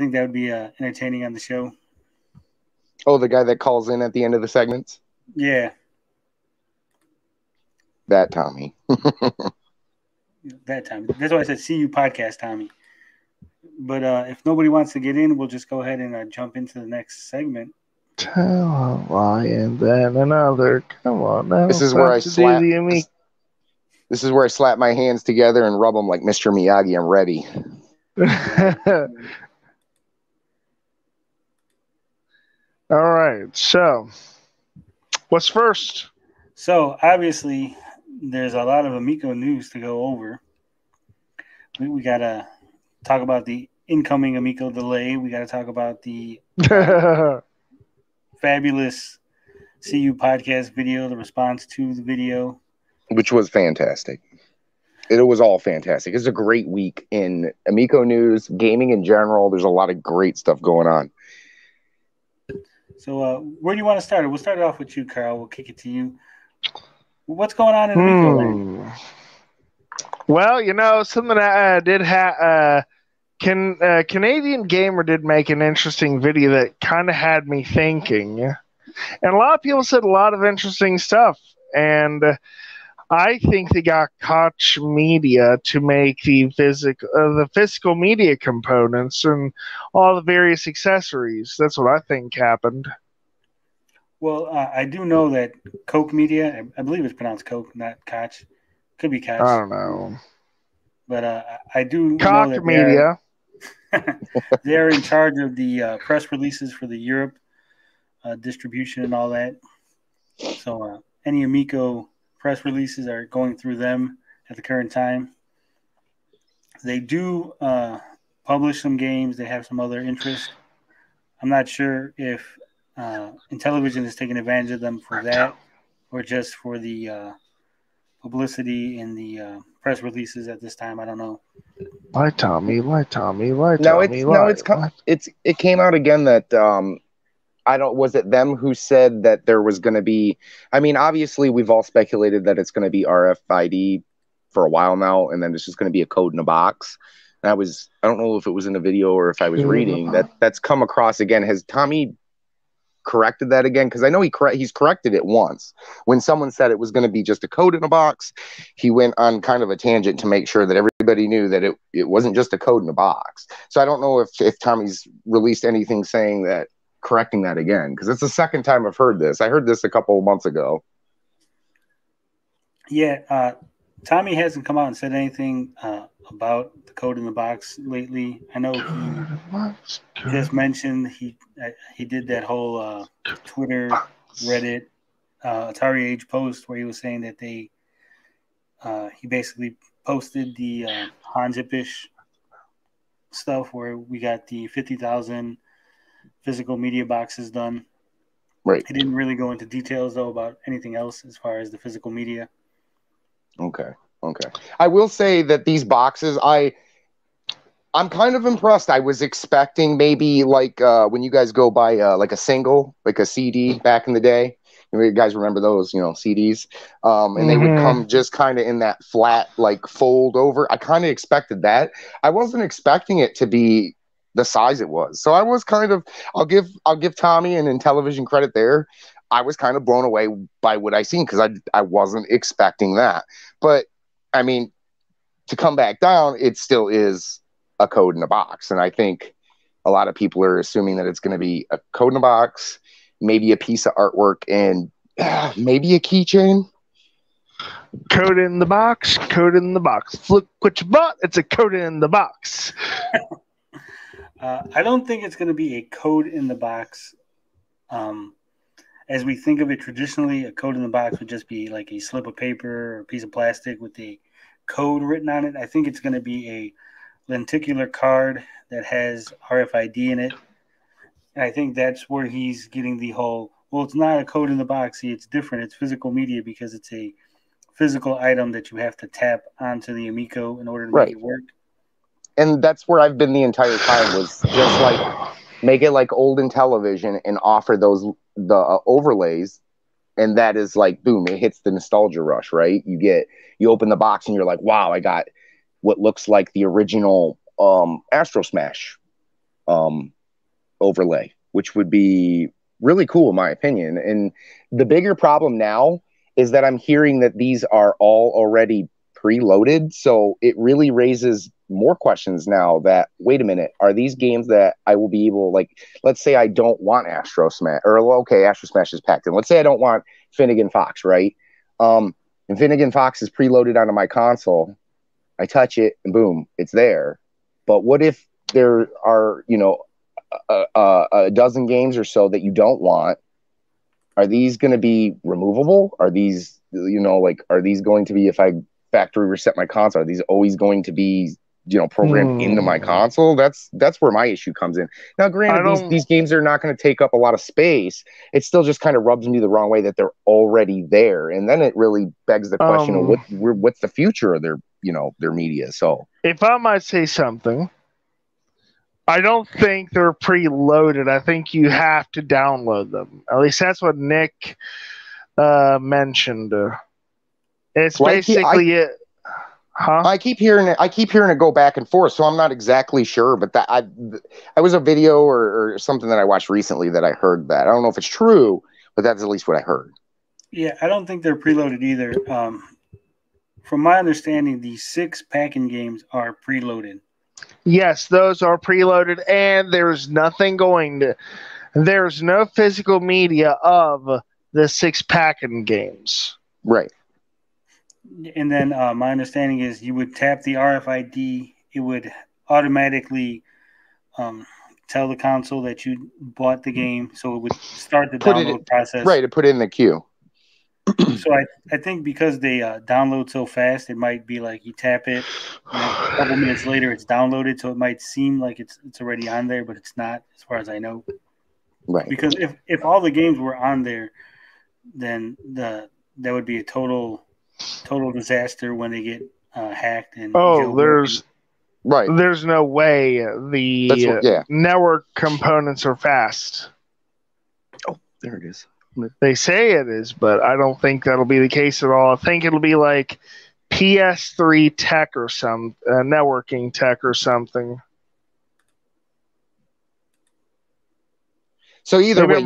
think that would be entertaining on the show. Oh, the guy that calls in at the end of the segments? Yeah. That Tommy. That Tommy. That's why I said see you podcast, Tommy. But if nobody wants to get in, we'll just go ahead and jump into the next segment. Tell a lie and then another. Come on now. This is where I slap. This is where I slap my hands together and rub them like Mr. Miyagi. I'm ready. All right. So, what's first? So, obviously, there's a lot of Amico news to go over. We got to talk about the incoming Amico delay. We got to talk about the fabulous CU podcast video, the response to the video. Which was fantastic. It was all fantastic. It's a great week in Amico news, gaming in general. There's a lot of great stuff going on. So where do you want to start? We'll start it off with you, Carl. We'll kick it to you. What's going on in Amico land? Well, you know, something that did have... Canadian Gamer did make an interesting video that kind of had me thinking. And a lot of people said a lot of interesting stuff. And I think they got Koch Media to make the physical media components and all the various accessories. That's what I think happened. Well, I do know that Koch Media, I believe it's pronounced Koch, not Koch. Could be Koch. I don't know. But I do Koch know that Media. They're in charge of the press releases for the Europe distribution and all that. So any Amico press releases are going through them at the current time. They do publish some games. They have some other interest. I'm not sure if Intellivision is taking advantage of them for that or just for the publicity in the press releases at this time. I don't know. Lie, Tommy. It came out again that was it them who said that there was going to be, I mean, obviously we've all speculated that it's going to be RFID for a while now, and then it's just going to be a code in a box. And I don't know if it was in a video or if I was reading that's come across again. Has Tommy corrected that again? Because I know he's corrected it once. When someone said it was going to be just a code in a box, he went on kind of a tangent to make sure that everybody knew that it wasn't just a code in a box. So I don't know if Tommy's released anything saying that, correcting that again, because it's the second time I've heard this. I heard this a couple of months ago. Yeah, Tommy hasn't come out and said anything about the code in the box lately. I know he just mentioned he did that whole Twitter, Reddit, Atari Age post where he was saying that he basically posted the Hanzipish stuff where we got the 50,000 physical media boxes done. Right. He didn't really go into details though about anything else as far as the physical media. Okay. I will say that these boxes, I'm kind of impressed. I was expecting maybe like when you guys go buy like a single, like a CD back in the day. You guys remember those, CDs? And they would come just kind of in that flat, like fold over. I kind of expected that. I wasn't expecting it to be the size it was. So I was kind of, I'll give Tommy and Intellivision credit there. I was kind of blown away by what I seen because I wasn't expecting that. But I mean, to come back down, it still is a code in a box. And I think a lot of people are assuming that it's going to be a code in a box, maybe a piece of artwork, and maybe a keychain. Code in the box. Look what you bought. It's a code in the box. I don't think it's going to be a code in the box. As we think of it traditionally, a code in the box would just be like a slip of paper or a piece of plastic with the code written on it. I think it's going to be a lenticular card that has RFID in it. And I think that's where he's getting the whole, well, it's not a code in the box. See, it's different. It's physical media because it's a physical item that you have to tap onto the Amico in order to make it work. And that's where I've been the entire time, was just like make it like old Intellivision and offer the overlays, and that is like boom, it hits the nostalgia rush, right? You open the box and you're like, wow, I got what looks like the original Astro Smash overlay, which would be really cool in my opinion. And the bigger problem now is that I'm hearing that these are all already preloaded, so it really raises more questions now that, wait a minute, are these games that I will be able, like, let's say I don't want Astro Smash, or okay, Astro Smash is packed in. Let's say I don't want Finnegan Fox, right? And Finnegan Fox is preloaded onto my console. I touch it and boom, it's there. But what if there are, a dozen games or so that you don't want? Are these going to be removable? Are these, are these going to be, if I factory reset my console, are these always going to be, programmed into my console? That's where my issue comes in. Now, granted, these games are not going to take up a lot of space. It still just kind of rubs me the wrong way that they're already there. And then it really begs the question of what's the future of their media. So if I might say something, I don't think they're preloaded. I think you have to download them. At least that's what Nick mentioned. It's basically it. Huh? I keep hearing it go back and forth, so I'm not exactly sure. But that I was a video or something that I watched recently that I heard that. I don't know if it's true, but that's at least what I heard. Yeah, I don't think they're preloaded either. From my understanding, the 6 packing games are preloaded. Yes, those are preloaded, and there's no physical media of the 6 packing games. Right. And then my understanding is you would tap the RFID, it would automatically tell the console that you bought the game, so it would start the download process. Right, to put it in the queue. So I think because they download so fast, it might be like you tap it, and a couple minutes later it's downloaded, so it might seem like it's already on there, but it's not, as far as I know. Right. Because if all the games were on there, then that would be a total disaster when they get hacked and there's no way the network components are fast. Oh, there it is. They say it is, but I don't think that'll be the case at all. I think it'll be like PS3 tech or some networking tech or something. So either way,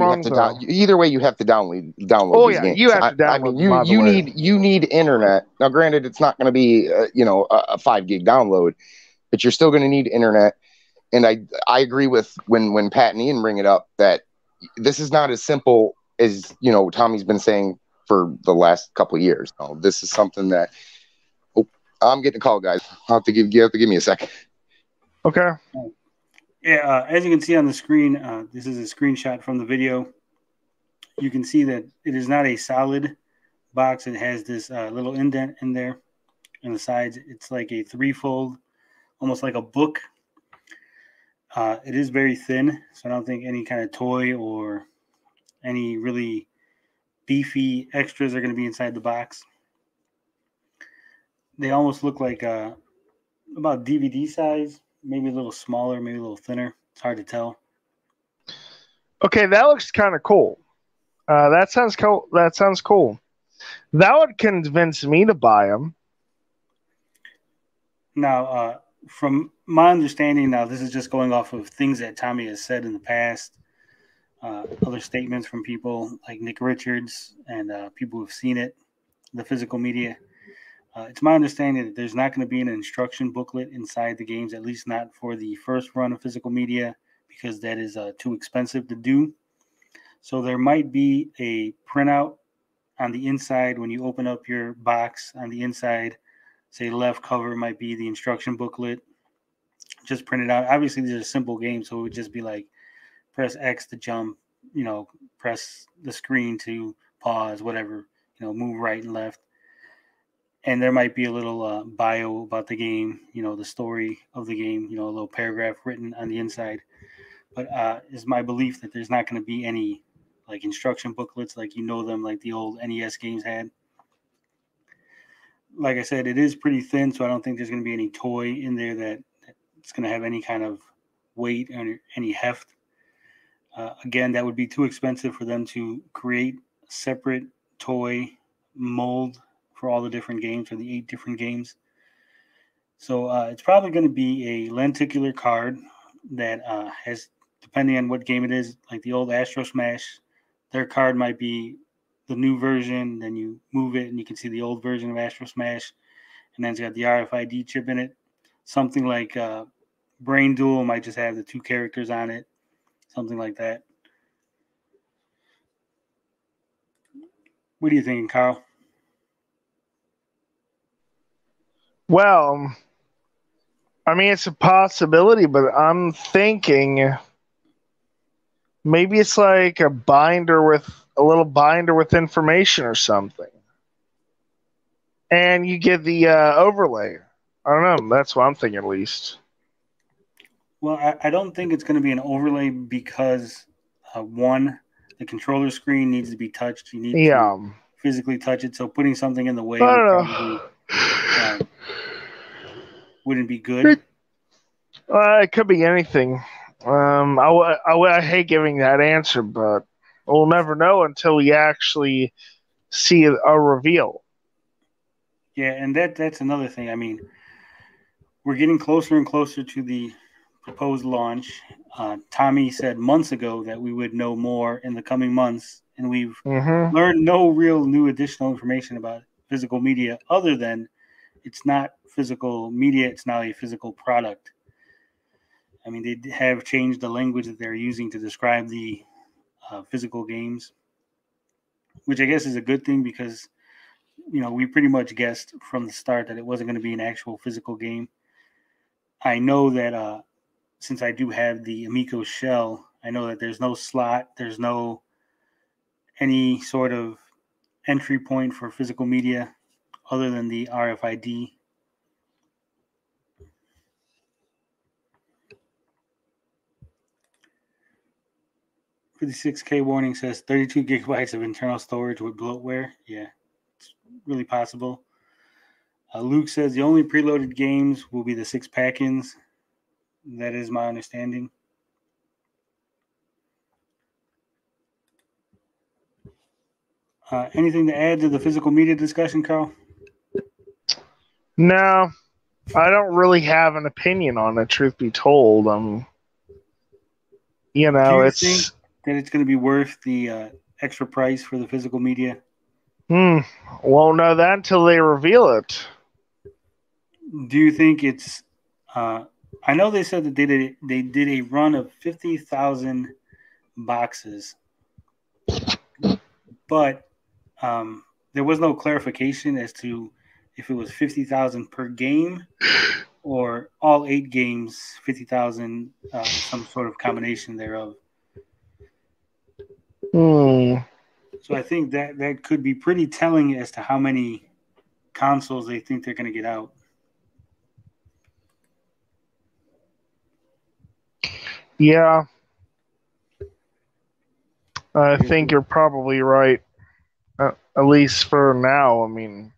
you have to download these games. You have to download. You need internet. Now, granted, it's not going to be a 5 gig download, but you're still going to need internet. And I agree with when Pat and Ian bring it up that this is not as simple as Tommy's been saying for the last couple of years. This is something that I'm getting a call, guys. You have to give me a second. Okay. Yeah, as you can see on the screen, this is a screenshot from the video. You can see that it is not a solid box. It has this little indent in there on the sides. It's like a 3-fold, almost like a book. It is very thin, so I don't think any kind of toy or any really beefy extras are going to be inside the box. They almost look like about DVD size. Maybe a little smaller, maybe a little thinner. It's hard to tell. Okay, that looks kind of cool. That sounds cool. That would convince me to buy them. Now, from my understanding, this is just going off of things that Tommy has said in the past, other statements from people like Nick Richards and people who have seen it, the physical media. It's my understanding that there's not going to be an instruction booklet inside the games, at least not for the first run of physical media, because that is too expensive to do. So there might be a printout on the inside when you open up your box. On the inside, say left cover might be the instruction booklet. Just print it out. Obviously, these are simple games, so it would just be like press X to jump, press the screen to pause, whatever, move right and left. And there might be a little bio about the game, the story of the game, a little paragraph written on the inside. But it's my belief that there's not going to be any like instruction booklets like them, like the old NES games had. Like I said, it is pretty thin, so I don't think there's going to be any toy in there that it's going to have any kind of weight or any heft. Again, that would be too expensive for them to create a separate toy mold for all the different games, or the 8 different games. So it's probably going to be a lenticular card that has, depending on what game it is, like the old Astro Smash, their card might be the new version. Then you move it and you can see the old version of Astro Smash, and then it's got the RFID chip in it. Something like Brain Duel might just have the 2 characters on it, something like that. What are you thinking, Carl? Well, I mean, it's a possibility, but I'm thinking maybe it's like a little binder with information or something. And you get the overlay. I don't know. That's what I'm thinking, at least. Well, I don't think it's going to be an overlay because, one, the controller screen needs to be touched. You need to physically touch it. So putting something in the way would probably wouldn't be good. It could be anything. I hate giving that answer, but we'll never know until we actually see a reveal. Yeah, and that's another thing. I mean, we're getting closer and closer to the proposed launch. Tommy said months ago that we would know more in the coming months, and we've learned no real new additional information about physical media other than it's not physical media, it's now a physical product. I mean, they have changed the language that they're using to describe the physical games, which I guess is a good thing because, we pretty much guessed from the start that it wasn't going to be an actual physical game. I know that since I do have the Amico shell, I know that there's no slot, there's no any sort of entry point for physical media other than the RFID. For the 6K warning says 32 gigabytes of internal storage with bloatware. Yeah, it's really possible. Luke says the only preloaded games will be the 6 pack-ins. That is my understanding. Anything to add to the physical media discussion, Carl? No, I don't really have an opinion on it, truth be told. Do you think that it's going to be worth the extra price for the physical media? Won't know that until they reveal it. Do you think it's... I know they said that they did a run of 50,000 boxes, but there was no clarification as to if it was 50,000 per game or all 8 games, 50,000, some sort of combination thereof. So I think that could be pretty telling as to how many consoles they think they're going to get out. Yeah. I think you're probably right. At least for now. I mean,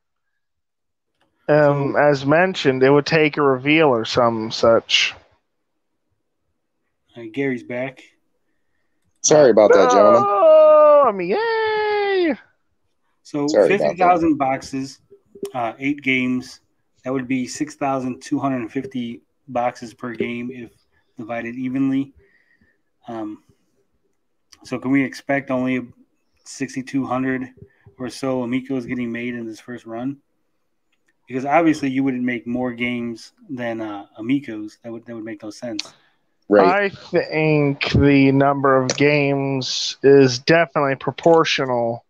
as mentioned, it would take a reveal or some such. Gary's back. Sorry about that, gentlemen. Oh, I mean, yay! So 50,000 boxes, 8 games. That would be 6,250 boxes per game if divided evenly. So can we expect only 6,200 or so Amicos getting made in this first run? Because obviously you wouldn't make more games than Amicos. That would make no sense. Right. I think the number of games is definitely proportional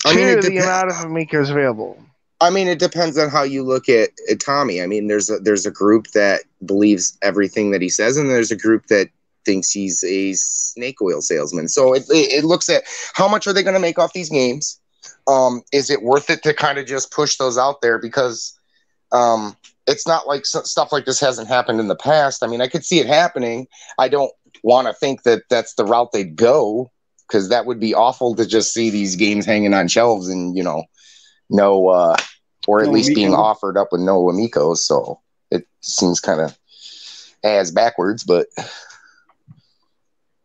to the amount of Amicos available. I mean, it depends on how you look at Tommy. I mean, there's a group that believes everything that he says, and there's a group that thinks he's a snake oil salesman. So it looks at how much are they going to make off these games? Is it worth it to kind of just push those out there? Because it's not like stuff like this hasn't happened in the past. I mean, I could see it happening. I don't want to think that that's the route they'd go, because that would be awful to just see these games hanging on shelves and, or at least being offered up with no Amicos. So it seems kind of ass backwards, but...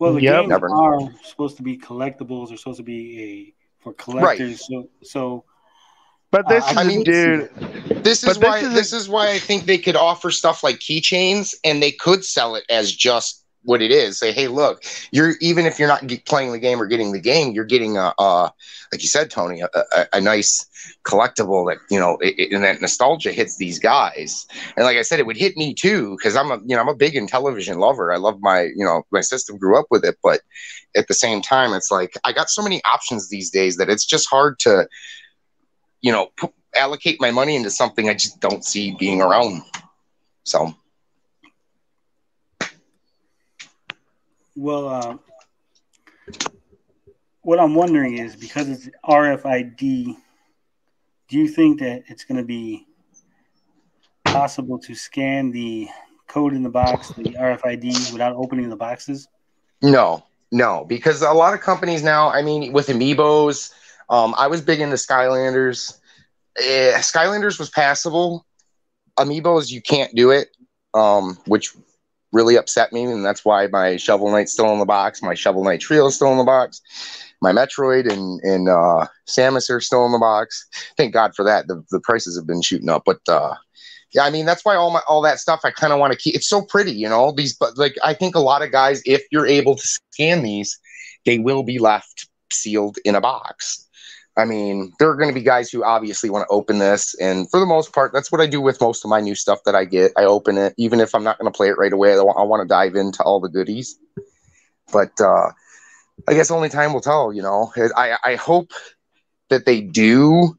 Well, the games are supposed to be collectibles. They're supposed to be for collectors. Right. So But this is I mean, dude. This is why I think they could offer stuff like keychains, and they could sell it as just what it is. Say, hey, look, even if you're not playing the game or getting the game, you're getting like you said, Tony, a nice collectible that and that nostalgia hits these guys. And like I said, it would hit me too because I'm a big Intellivision lover. I love my system, grew up with it, but at the same time, it's like I got so many options these days that it's just hard to allocate my money into something I just don't see being around. So, well, what I'm wondering is because it's RFID, do you think that it's going to be possible to scan the code in the box, the RFID, without opening the boxes? No, because a lot of companies now, I mean, with Amiibos, I was big into Skylanders. Skylanders was passable. Amiibos, you can't do it, which really upset me, and that's why my Shovel Knight's still in the box. My Shovel Knight Trio is still in the box. My Metroid and Samus are still in the box. Thank God for that. The prices have been shooting up, but yeah, I mean that's why all that stuff I kind of want to keep. It's so pretty, but like I think a lot of guys, if you're able to scan these, they will be left sealed in a box. I mean, there are going to be guys who obviously want to open this, and for the most part, that's what I do with most of my new stuff that I get. I open it, even if I'm not going to play it right away. I want to dive into all the goodies. But I guess only time will tell, I hope that they do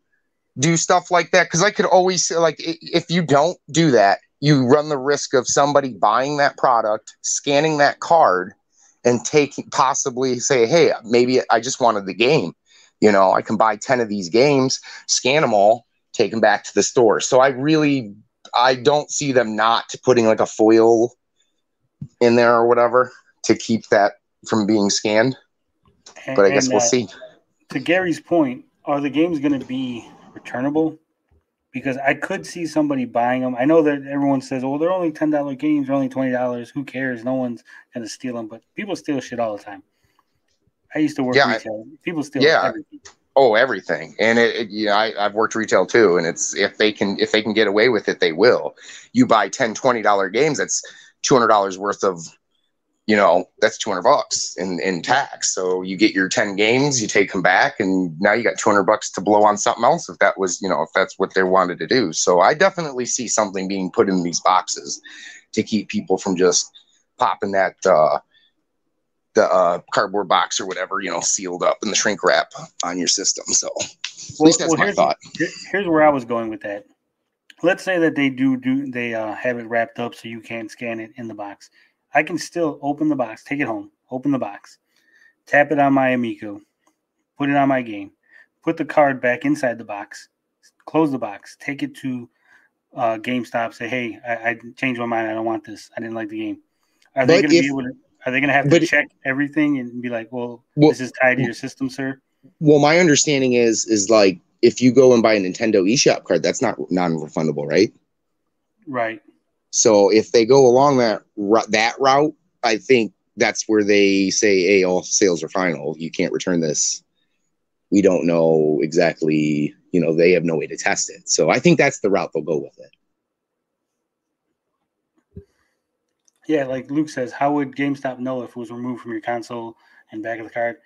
stuff like that, because I could always say, like, if you don't do that, you run the risk of somebody buying that product, scanning that card, and possibly say, hey, maybe I just wanted the game. I can buy 10 of these games, scan them all, take them back to the store. So I don't see them not putting like a foil in there or whatever to keep that from being scanned. But I guess we'll see. To Gary's point, are the games going to be returnable? Because I could see somebody buying them. I know that everyone says, oh, they're only $10 games, they're only $20. Who cares? No one's going to steal them. But people steal shit all the time. I used to work retail. People steal everything. Oh, everything. And I've worked retail too. And it's if they can get away with it, they will. You buy $10, $20 games, that's $200 worth of, that's $200 in tax. So you get your 10 games, you take them back, and now you got $200 to blow on something else if that's what they wanted to do. So I definitely see something being put in these boxes to keep people from just popping that the cardboard box or whatever, sealed up in the shrink wrap on your system. So at least that's my thought. Here's where I was going with that. Let's say that they they have it wrapped up so you can't scan it in the box. I can still open the box, take it home, open the box, tap it on my Amico, put it on my game, put the card back inside the box, close the box, take it to GameStop, say, hey, I changed my mind. I don't want this. I didn't like the game. Are they going to be able to? Are they going to have to check everything and be like, well, this is tied to your system, sir? Well, my understanding is like if you go and buy a Nintendo eShop card, that's not non-refundable, right? Right. So if they go along that route, I think that's where they say, hey, all sales are final. You can't return this. We don't know exactly, they have no way to test it. So I think that's the route they'll go with it. Yeah, like Luke says, how would GameStop know if it was removed from your console and back of the card?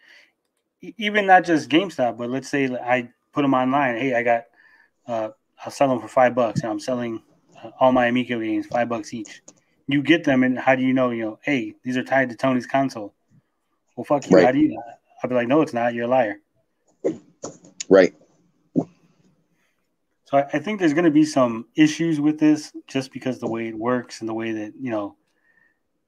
Even not just GameStop, but let's say I put them online. Hey, I'll sell them for $5, and I'm selling all my Amico games, $5 each. You get them, and how do you know? Hey, these are tied to Tony's console. Well, fuck you. Right. How do you? I'll be like, no, it's not. You're a liar. Right. So I think there's going to be some issues with this, just because the way it works and the way that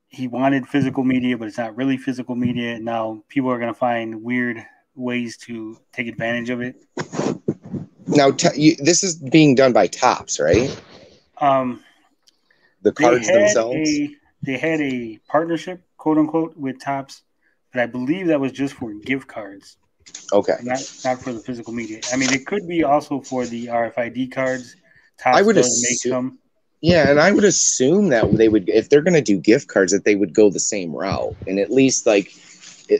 he wanted physical media, but it's not really physical media. Now people are going to find weird ways to take advantage of it. Now, this is being done by Topps, right? The cards themselves? They had a partnership, quote unquote, with Topps, but I believe that was just for gift cards. Okay. Not for the physical media. I mean, it could be also for the RFID cards. Topps I would make some. Yeah, and I would assume that they would, if they're going to do gift cards, that they would go the same route. And at least, like,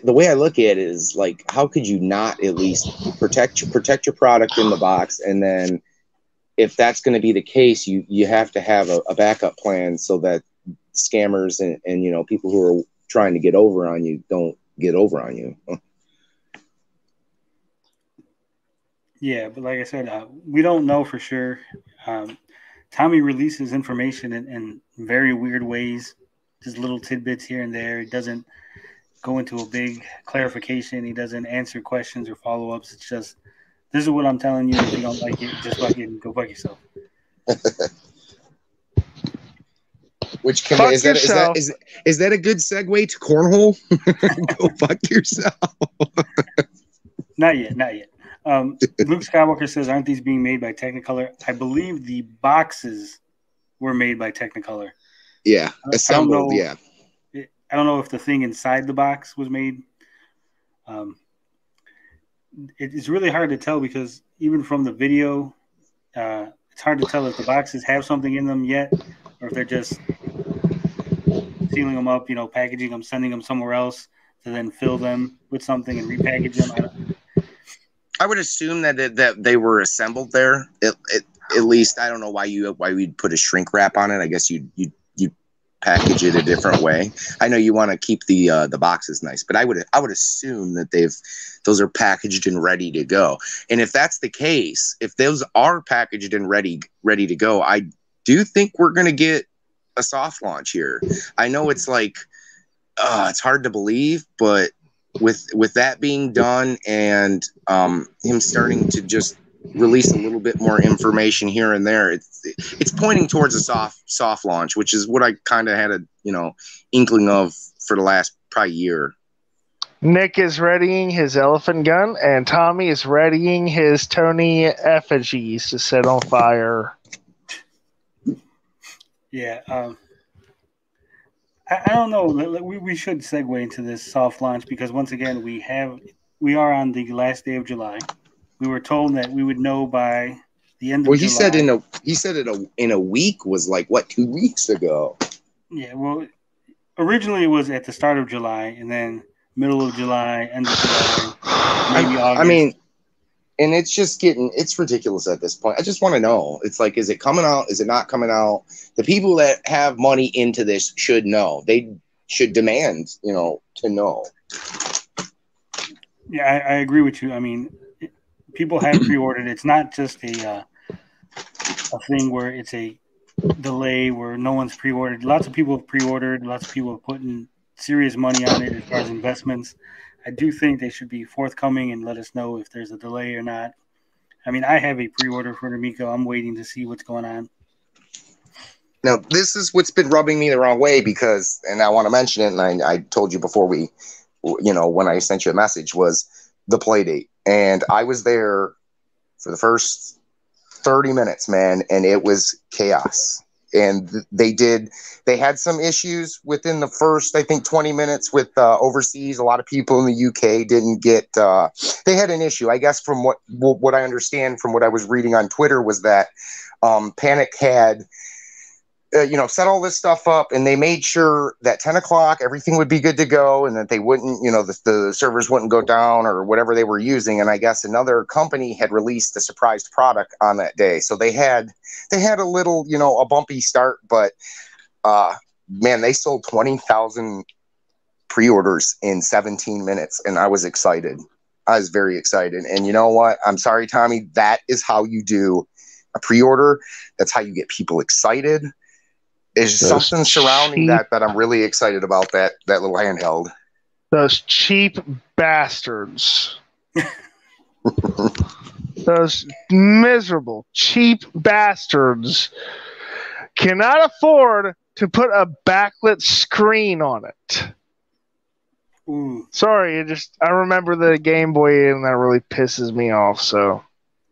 the way I look at it is like, how could you not at least protect your product in the box, and then if that's going to be the case, you have to have a backup plan so that scammers and you know, people who are trying to get over on you don't get over on you. Yeah, but like I said, we don't know for sure. Tommy releases information in very weird ways, just little tidbits here and there. He doesn't go into a big clarification. He doesn't answer questions or follow-ups. It's just, this is what I'm telling you. If you don't like it, just fucking go fuck yourself. Which can, is that a good segue to cornhole? Go fuck yourself. Not yet. Luke Skywalker says, aren't these being made by Technicolor? I believe the boxes were made by Technicolor. Yeah, assembled, yeah. I don't know if the thing inside the box was made. It's really hard to tell because even from the video, it's hard to tell if the boxes have something in them yet or if they're just sealing them up, you know, packaging them, sending them somewhere else to then fill them with something and repackage them. I would assume that they were assembled there. At least I don't know why we'd put a shrink wrap on it. I guess you'd package it a different way. I know you want to keep the boxes nice, but I would assume that those are packaged and ready to go. And if that's the case, if those are packaged and ready to go, I do think we're going to get a soft launch here. I know it's like it's hard to believe, but with that being done and him starting to just release a little bit more information here and there, it's pointing towards a soft launch, which is what I kind of had a inkling of for the last probably year. Nick is readying his elephant gun, and Tommy is readying his Tony effigies to set on fire. Yeah, I don't know. We should segue into this soft launch because once again we are on the last day of July. We were told that we would know by the end of July. He said in a week was like what, 2 weeks ago. Yeah, well, originally it was at the start of July and then middle of July, end of July, maybe August. I mean, and it's ridiculous at this point. I just want to know. It's like, is it coming out? Is it not coming out? The people that have money into this should know. They should demand, to know. Yeah, I agree with you. I mean, people have pre-ordered. It's not just a thing where it's a delay where no one's pre-ordered. Lots of people have pre-ordered. Lots of people have put in serious money on it as far as investments. I do think they should be forthcoming and let us know if there's a delay or not. I mean, I have a pre-order for Amico. I'm waiting to see what's going on. Now, this is what's been rubbing me the wrong way because, and I want to mention it, and I told you before when I sent you a message, was the Playdate. And I was there for the first 30 minutes, man, and it was chaos. And they had some issues within the first, I think, 20 minutes with overseas. A lot of people in the UK didn't get, they had an issue. I guess from what I understand from what I was reading on Twitter was that Panic had, set all this stuff up, and they made sure that 10 o'clock everything would be good to go and that they wouldn't, the servers wouldn't go down or whatever they were using. And I guess another company had released a surprised product on that day. So they had a little, a bumpy start, but man, they sold 20,000 pre-orders in 17 minutes. And I was excited. I was very excited. And you know what? I'm sorry, Tommy, that is how you do a pre-order. That's how you get people excited. There's something surrounding that I'm really excited about, that little handheld. Those cheap bastards. Those miserable, cheap bastards cannot afford to put a backlit screen on it. Ooh. Sorry, I remember the Game Boy and that really pisses me off, so.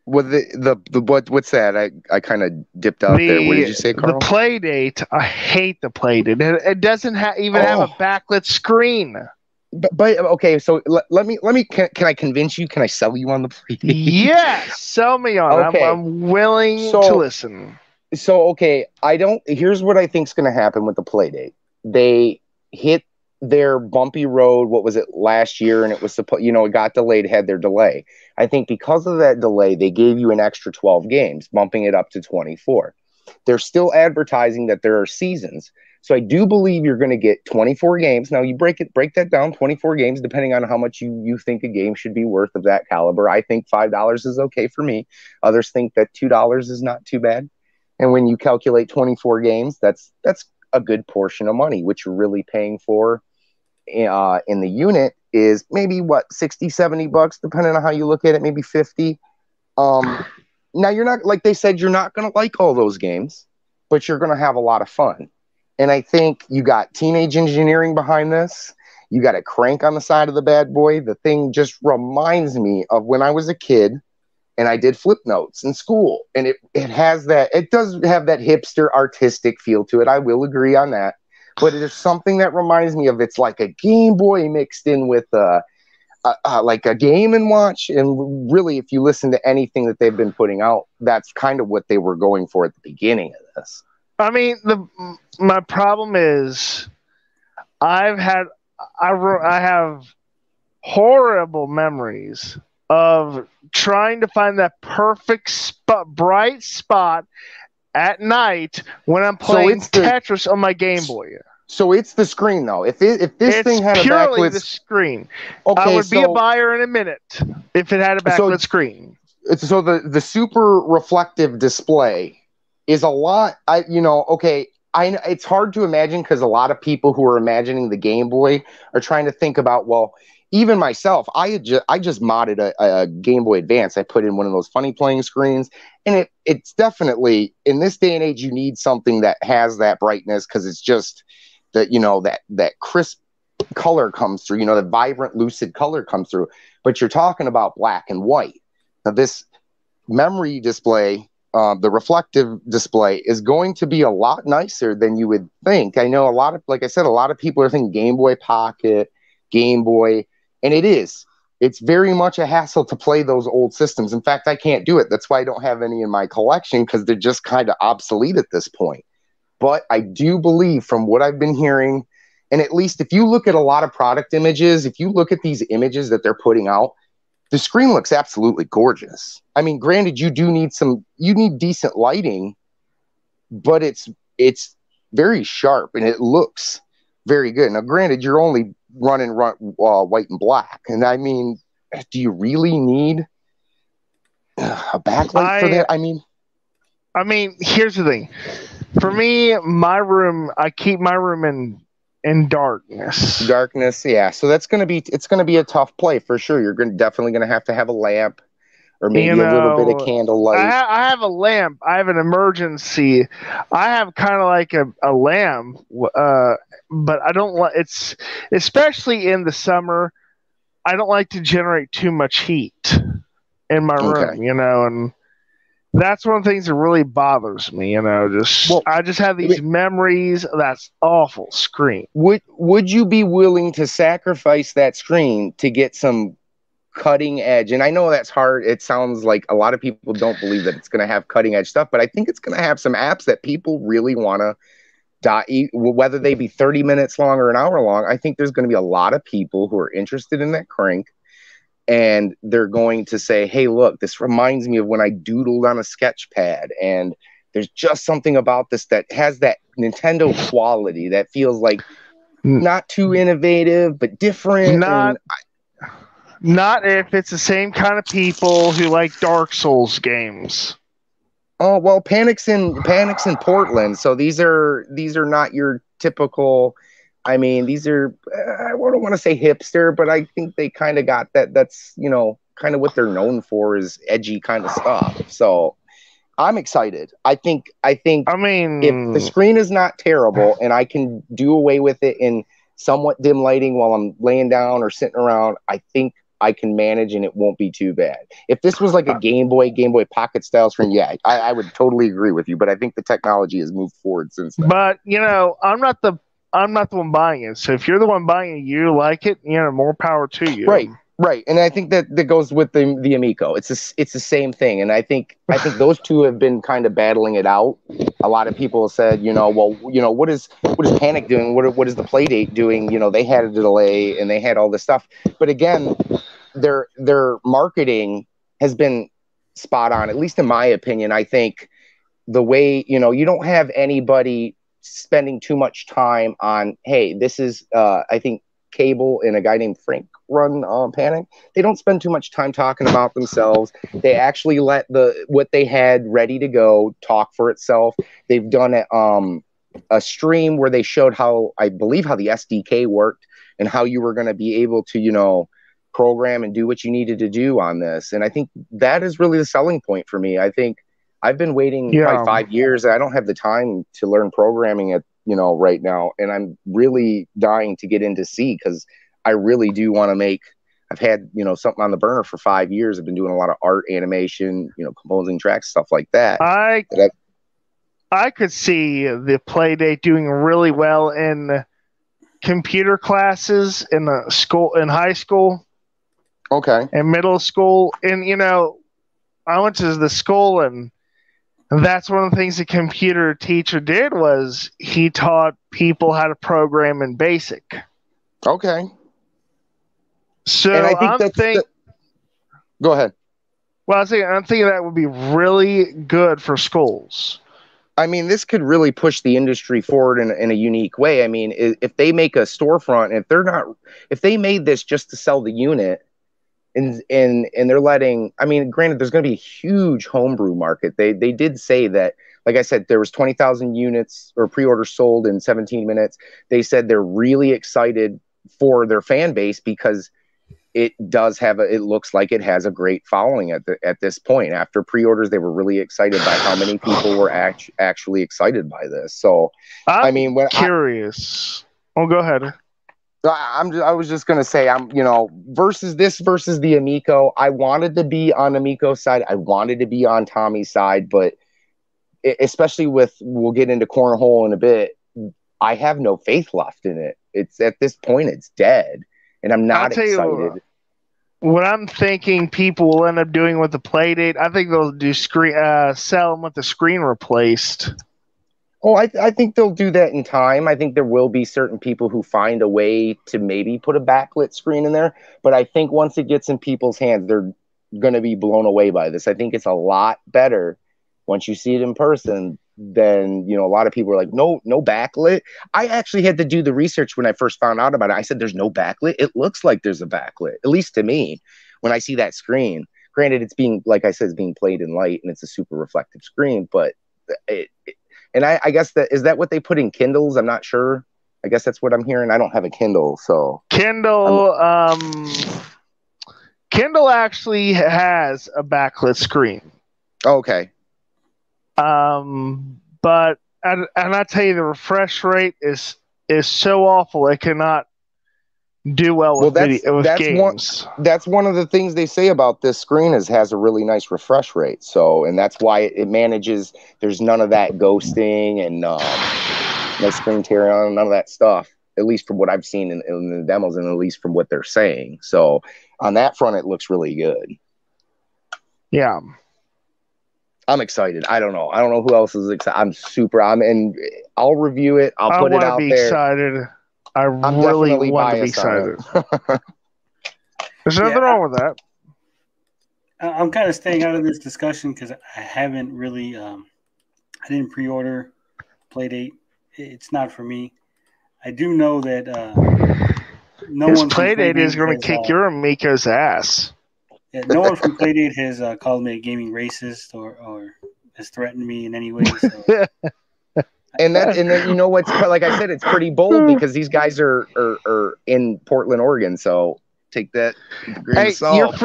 Well, what's that? I kind of dipped out there. What did you say, Carl? The Playdate. I hate the Playdate. It doesn't even have a backlit screen. But okay, so let me. Can I convince you? Can I sell you on the Playdate? Yes, sell me on. Okay. I'm willing to listen. So okay, here's what I think is going to happen with the Playdate. They hit their bumpy road, what was it, last year, and it was supposed, it got delayed, had their delay. I think because of that delay, they gave you an extra 12 games, bumping it up to 24. They're still advertising that there are seasons. So I do believe you're going to get 24 games. Now you break that down, 24 games, depending on how much you think a game should be worth of that caliber. I think $5 is okay for me. Others think that $2 is not too bad. And when you calculate 24 games, that's a good portion of money, which you're really paying for in the unit is maybe what, 60, 70 bucks, depending on how you look at it, maybe 50. Now you're not, like they said, you're not going to like all those games, but you're going to have a lot of fun. And I think you got Teenage Engineering behind this. You got a crank on the side of the bad boy. The thing just reminds me of when I was a kid and I did flip notes in school. And it does have that hipster artistic feel to it. I will agree on that. But it is something that reminds me of, it's like a Game Boy mixed in with like a Game & Watch. And really, if you listen to anything that they've been putting out, that's kind of what they were going for at the beginning of this. I mean, my problem is I have horrible memories of trying to find that perfect bright spot at night when I'm playing Tetris on my Game Boy. So it's the screen, though. If this thing had a backlit, purely the screen. Okay, I would be a buyer in a minute if it had a backlit screen. So the super reflective display is a lot. It's hard to imagine because a lot of people who are imagining the Game Boy are trying to think about, well, even myself, I just modded a Game Boy Advance. I put in one of those funny playing screens, and it's definitely, in this day and age, you need something that has that brightness, because it's just that crisp color comes through, the vibrant, lucid color comes through. But you're talking about black and white. Now, this memory display, the reflective display, is going to be a lot nicer than you would think. I know a lot of people are thinking Game Boy Pocket, Game Boy, and it is. It's very much a hassle to play those old systems. In fact, I can't do it. That's why I don't have any in my collection, because they're just kind of obsolete at this point. But I do believe, from what I've been hearing, and at least if you look at a lot of product images, if you look at these images that they're putting out, the screen looks absolutely gorgeous. I mean, granted, you need decent lighting, but it's very sharp and it looks very good. Now, granted, you're only running white and black, and I mean, do you really need a backlight for that? I mean, here's the thing. For me, I keep my room in darkness. Darkness, yeah. So it's gonna be a tough play for sure. You're definitely gonna have to have a lamp, or maybe a little bit of candlelight. I have a lamp. I have an emergency. I have kind of like a lamp, but I don't like it's, especially in the summer. I don't like to generate too much heat in my room, and that's one of the things that really bothers me, I just have these memories of that awful screen. Would you be willing to sacrifice that screen to get some cutting edge? And I know that's hard. It sounds like a lot of people don't believe that it's going to have cutting edge stuff, but I think it's going to have some apps that people really want to, whether they be 30 minutes long or an hour long. I think there's going to be a lot of people who are interested in that crank. And they're going to say, hey, look, this reminds me of when I doodled on a sketch pad. And there's just something about this that has that Nintendo quality that feels like not too innovative, but different. Not if it's the same kind of people who like Dark Souls games. Oh, well, Panic's in Portland. So these are not your typical... I mean, these are, I don't want to say hipster, but I think they kind of got that. That's, kind of what they're known for, is edgy kind of stuff. So I'm excited. I think if the screen is not terrible and I can do away with it in somewhat dim lighting while I'm laying down or sitting around, I think I can manage and it won't be too bad. If this was like a Game Boy Pocket style screen, yeah, I would totally agree with you. But I think the technology has moved forward since then. But, I'm not the one buying it. So if you're the one buying it, you like it, more power to you. Right. Right, and I think that goes with the Amico. It's the same thing, and I think those two have been kind of battling it out. A lot of people said, well, what is Panic doing? What is the Playdate doing? They had a delay and they had all this stuff, but again, their marketing has been spot on, at least in my opinion. I think the way you don't have anybody spending too much time on, hey, this is I think Cable and a guy named Frank run Panic. They don't spend too much time talking about themselves. They actually let what they had ready to go talk for itself. They've done a stream where they showed I believe how the SDK worked and how you were going to be able to program and do what you needed to do on this. And I think that is really the selling point for me. I think I've been waiting probably 5 years. I don't have the time to learn programming right now. And I'm really dying to get into C because I really do want to make, I've had, something on the burner for 5 years. I've been doing a lot of art, animation, composing tracks, stuff like that. I could see the Playdate doing really well in computer classes in high school. Okay. And middle school. And, I went to the school and that's one of the things the computer teacher did was he taught people how to program in BASIC. Okay. So and I think go ahead. Well, I'm thinking that would be really good for schools. I mean, this could really push the industry forward in a unique way. I mean, if they make a storefront, if they made this just to sell the unit, and they're letting, I mean, granted, there's going to be a huge homebrew market. They did say that, like I said, there was 20,000 units or pre-orders sold in 17 minutes. They said they're really excited for their fan base because it looks like it has a great following at this point. After pre-orders, they were really excited by how many people were actually excited by this. So, I'm curious. Go ahead. I was just gonna say, versus the Amico. I wanted to be on Amico's side. I wanted to be on Tommy's side, but especially we'll get into cornhole in a bit. I have no faith left in it. It's at this point, it's dead, and I'm not excited. What I'm thinking people will end up doing with the Playdate, I think they'll do sell them with the screen replaced. Oh, I think they'll do that in time. I think there will be certain people who find a way to maybe put a backlit screen in there. But I think once it gets in people's hands, they're going to be blown away by this. I think it's a lot better once you see it in person than, a lot of people are like, no backlit. I actually had to do the research when I first found out about it. I said, there's no backlit. It looks like there's a backlit, at least to me, when I see that screen. Granted, it's being, like I said, it's being played in light and it's a super reflective screen, but and I guess is that what they put in Kindles? I'm not sure. I guess that's what I'm hearing. I don't have a Kindle, so Kindle actually has a backlit screen. Okay. But I tell you, the refresh rate is so awful. It cannot do well with games. That's one of the things they say about this screen has a really nice refresh rate. So, and that's why it manages. There's none of that ghosting and no screen tearing, none of that stuff. At least from what I've seen in the demos, and at least from what they're saying. So, on that front, it looks really good. Yeah, I'm excited. I don't know who else is excited. And I'll review it. I'll put it out there. Excited. I'm really want to be excited. There's nothing wrong with that. I'm kind of staying out of this discussion because I haven't really, I didn't pre-order Playdate. It's not for me. I do know that His Playdate is going to kick your Amico's ass. Yeah, no one from Playdate has called me a gaming racist or has threatened me in any way. So. And then what's, like I said, it's pretty bold because these guys are in Portland, Oregon. So take that with a grain of salt.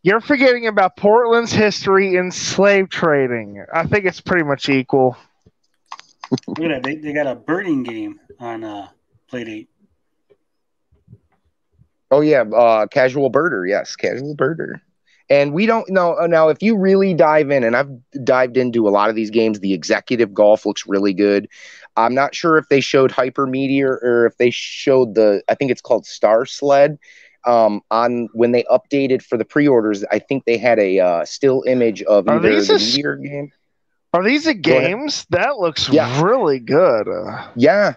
You're forgetting about Portland's history in slave trading. I think it's pretty much equal. Look at that. They got a birding game on Playdate. Oh yeah, Casual Birder. Yes, Casual Birder. And we don't know now if you really dive in, and I've dived into a lot of these games. The executive golf looks really good. I'm not sure if they showed Hyper Meteor or if they showed I think it's called Star Sled. on when they updated for the pre-orders, I think they had a still image of Are either these the a s- Meteor game. Are these the games? That looks Yeah. really good. Yeah.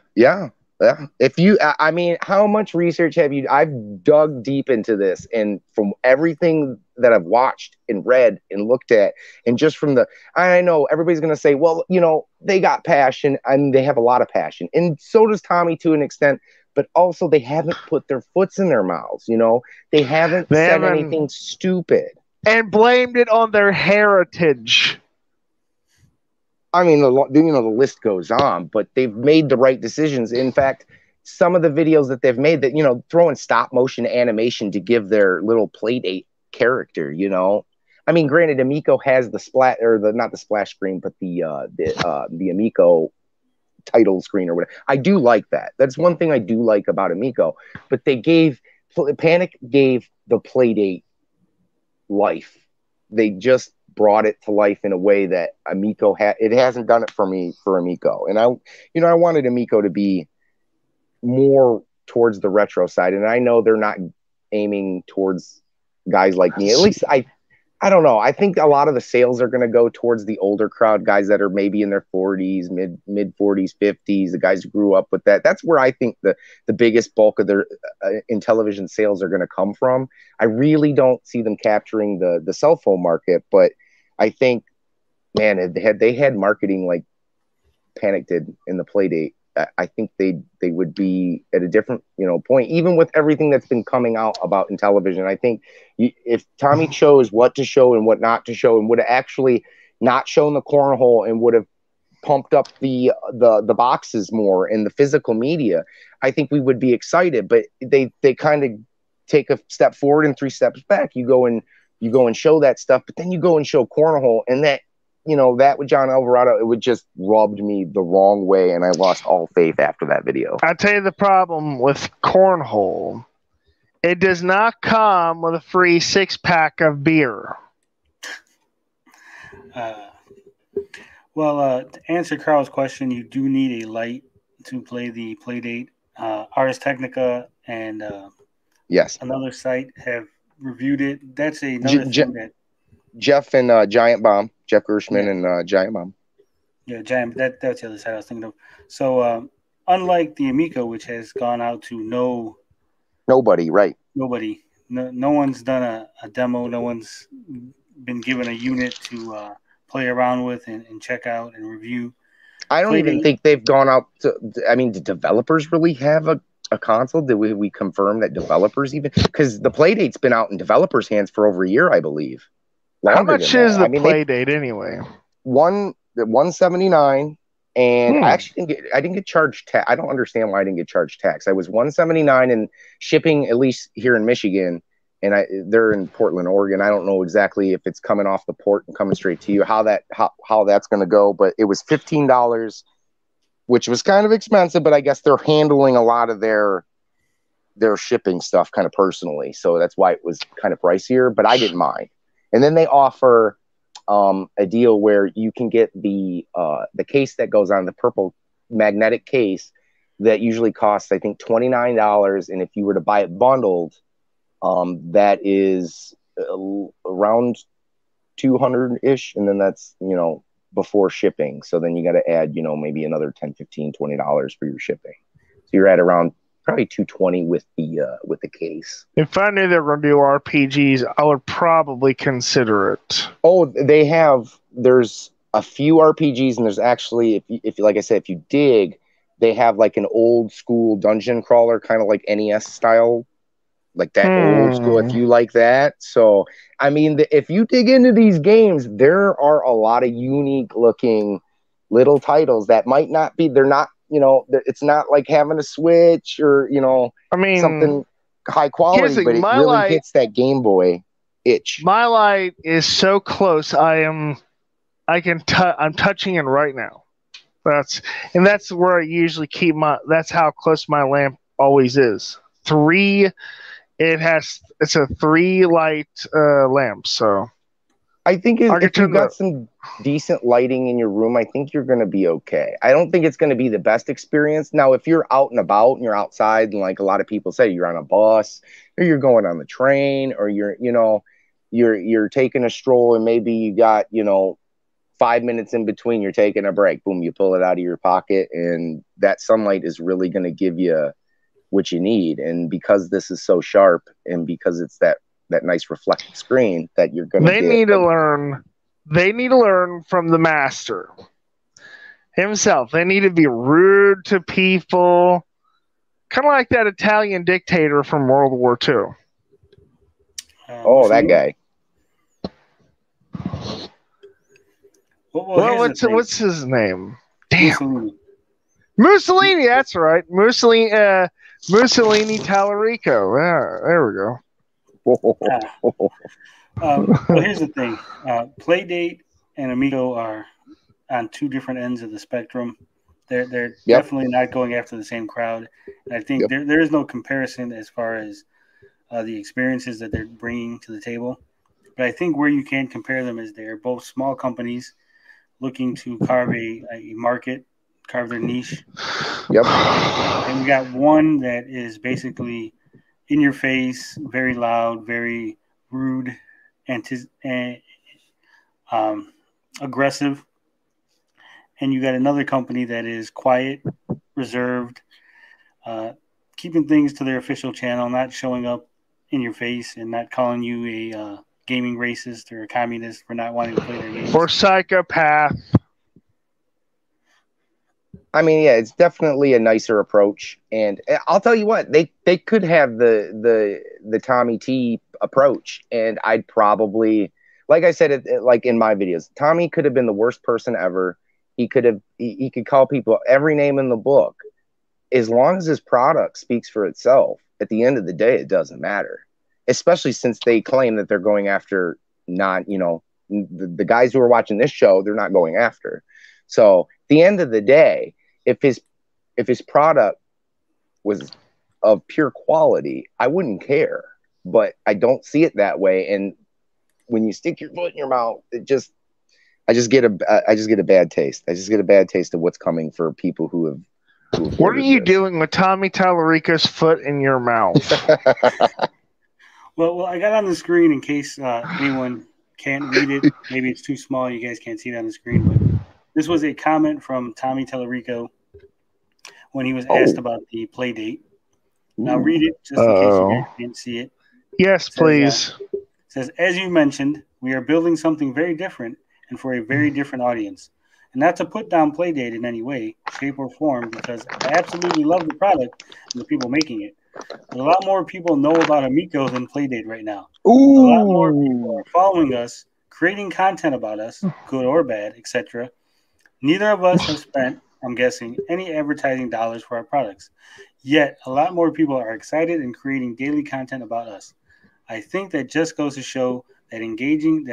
If you, I mean, how much research have you? I've dug deep into this, and from everything that I've watched and read and looked at, and just from the, I know everybody's going to say, well, you know, they got passion, and they have a lot of passion, and so does Tommy to an extent, but also they haven't put their foots in their mouths. You know, they haven't said anything stupid and blamed it on their heritage. I mean, the list goes on, but they've made the right decisions. In fact, some of the videos that they've made that, you know, throwing stop motion animation to give their little Playdate character, you know. I mean, granted, Amico has the splat, or the, not the splash screen, but the Amico title screen or whatever. I do like that. That's one thing I do like about Amico. But Panic gave the Playdate life. They just brought it to life in a way that Amico it hasn't done it for me for Amico. And I wanted Amico to be more towards the retro side. And I know they're not aiming towards guys like me. At least I don't know. I think a lot of the sales are going to go towards the older crowd, guys that are maybe in their 40s, mid 40s, 50s, the guys who grew up with that. That's where I think the biggest bulk of their Intellivision sales are going to come from. I really don't see them capturing the cell phone market, but I think, man, they had marketing like Panic did in the Playdate, I think they would be at a different, you know, point, even with everything that's been coming out about Intellivision. I think if Tommy chose what to show and what not to show, and would have actually not shown the cornhole and would have pumped up the boxes more in the physical media, I think we would be excited. But they kind of take a step forward and 3 steps back. You go and show that stuff, but then you go and show cornhole, and that, you know, that with John Alvarado, it would just rubbed me the wrong way, and I lost all faith after that video. I'll tell you the problem with cornhole. It does not come with a free 6-pack of beer. To answer Carl's question, you do need a light to play the Playdate. Ars Technica and yes, another site have reviewed it. That's another thing that Jeff and Giant Bomb, Jeff Gershman and Giant Bomb. Yeah, Giant. That's the other side I was thinking of. So, unlike the Amico, which has gone out to nobody, right? Nobody. No one's done a demo. No one's been given a unit to play around with and check out and review. I don't even think they've gone out to. I mean, do developers really have a console? Did we confirm that developers even? Because the Playdate's been out in developers' hands for over a year, I believe. How much is the Playdate anyway? $179, and I didn't get charged tax. I don't understand why I didn't get charged tax. I was $179, and shipping, at least here in Michigan, and they're in Portland, Oregon. I don't know exactly if it's coming off the port and coming straight to you, how that's going to go, but it was $15, which was kind of expensive, but I guess they're handling a lot of their shipping stuff kind of personally, so that's why it was kind of pricier, but I didn't mind. And then they offer a deal where you can get the case that goes on, the purple magnetic case that usually costs, I think, $29. And if you were to buy it bundled, that is around $200-ish. And then that's, you know, before shipping. So then you got to add, you know, maybe another $10, $15, $20 for your shipping. So you're at around probably $220 with the case. If I knew they were going to do RPGs, I would probably consider it. Oh, there's a few RPGs, and there's actually, if like I said, if you dig, they have like an old school dungeon crawler, kind of like NES style, like that old school, if you like that. So, I mean, if you dig into these games, there are a lot of unique looking little titles that might not be, they're not, you know, it's not like having a Switch or, you know, I mean, something high quality, but it really hits that Game Boy itch. My light is so close. I'm touching it right now. That's where I usually keep that's how close my lamp always is. It's a 3 light lamp, so I think if you've got some decent lighting in your room, I think you're going to be okay. I don't think it's going to be the best experience. Now, if you're out and about and you're outside, and like a lot of people say, you're on a bus or you're going on the train, or you're taking a stroll, and maybe you got 5 minutes in between, you're taking a break. Boom, you pull it out of your pocket, and that sunlight is really going to give you what you need. And because this is so sharp, and because it's that nice reflective screen, that you're going to need to learn. They need to learn from the master himself. They need to be rude to people, kind of like that Italian dictator from World War II. That guy. What's his name? Damn. Mussolini. That's right. Mussolini Tallarico. There we go. Well, here's the thing. Playdate and Amico are on two different ends of the spectrum. They're definitely not going after the same crowd. And I think there is no comparison as far as the experiences that they're bringing to the table. But I think where you can compare them is they're both small companies looking to carve a market, carve their niche. Yep. And we got one that is basically in your face, very loud, very rude, and aggressive. And you got another company that is quiet, reserved, keeping things to their official channel, not showing up in your face and not calling you a gaming racist or a communist for not wanting to play their games. Or psychopath. I mean, yeah, it's definitely a nicer approach, and I'll tell you what, they could have the Tommy T approach, and I'd probably, like I said, like in my videos, Tommy could have been the worst person ever. He could call people every name in the book. As long as his product speaks for itself, at the end of the day, it doesn't matter. Especially since they claim that they're going after the guys who are watching this show, they're not going after. So at the end of the day, if his product was of pure quality, I wouldn't care. But I don't see it that way. And when you stick your foot in your mouth, I just get a bad taste. I just get a bad taste of what's coming for people who have. What are you doing with Tommy Tallarico's foot in your mouth? Well, I got on the screen in case anyone can't read it. Maybe it's too small. You guys can't see it on the screen. But this was a comment from Tommy Tallarico when he was asked about the Playdate. Now read it just in case you guys can't see it. Yes, please. It says, as you mentioned, we are building something very different and for a very different audience. And not to put down Playdate in any way, shape, or form, because I absolutely love the product and the people making it. But a lot more people know about Amico than Playdate right now. Ooh. A lot more people are following us, creating content about us, good or bad, etc. Neither of us have spent, I'm guessing, any advertising dollars for our products. Yet, a lot more people are excited and creating daily content about us. I think that just goes to show that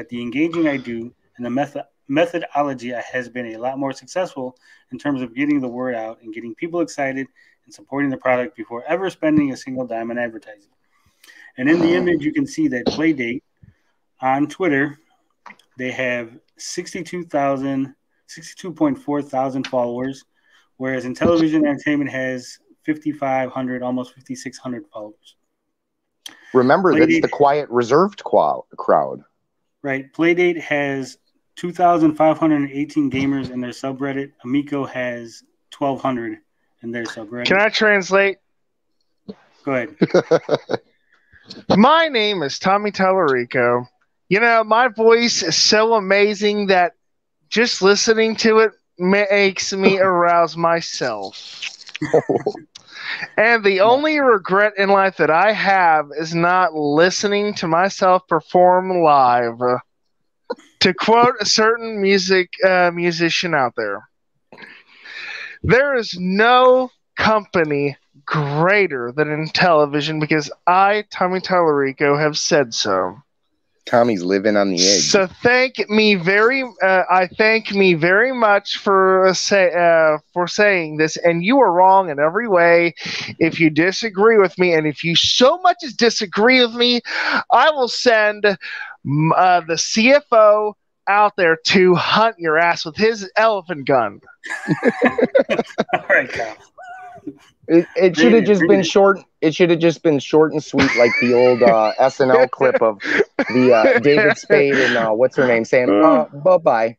the engaging I do and the methodology has been a lot more successful in terms of getting the word out and getting people excited and supporting the product before ever spending a single dime on advertising. And in the image, you can see that Playdate on Twitter, they have 62.4 thousand followers, whereas Intellivision Entertainment has 5,500, almost 5,600 followers. Remember, Playdate, that's the quiet, reserved crowd. Right. Playdate has 2,518 gamers in their subreddit. Amico has 1,200 in their subreddit. Can I translate? Go ahead. My name is Tommy Tallarico. You know, my voice is so amazing that just listening to it makes me arouse myself. And the only regret in life that I have is not listening to myself perform live. To quote a certain musician out there, there is no company greater than Intellivision because I, Tommy Tallarico, have said so. Tommy's living on the edge. So thank me very much for saying this, and you are wrong in every way. If you disagree with me, and if you so much as disagree with me, I will send the CFO out there to hunt your ass with his elephant gun. All right, Kyle. It should have just been short. It should have just been short and sweet, like the old SNL clip of the David Spade and what's her name saying, "Bye bye."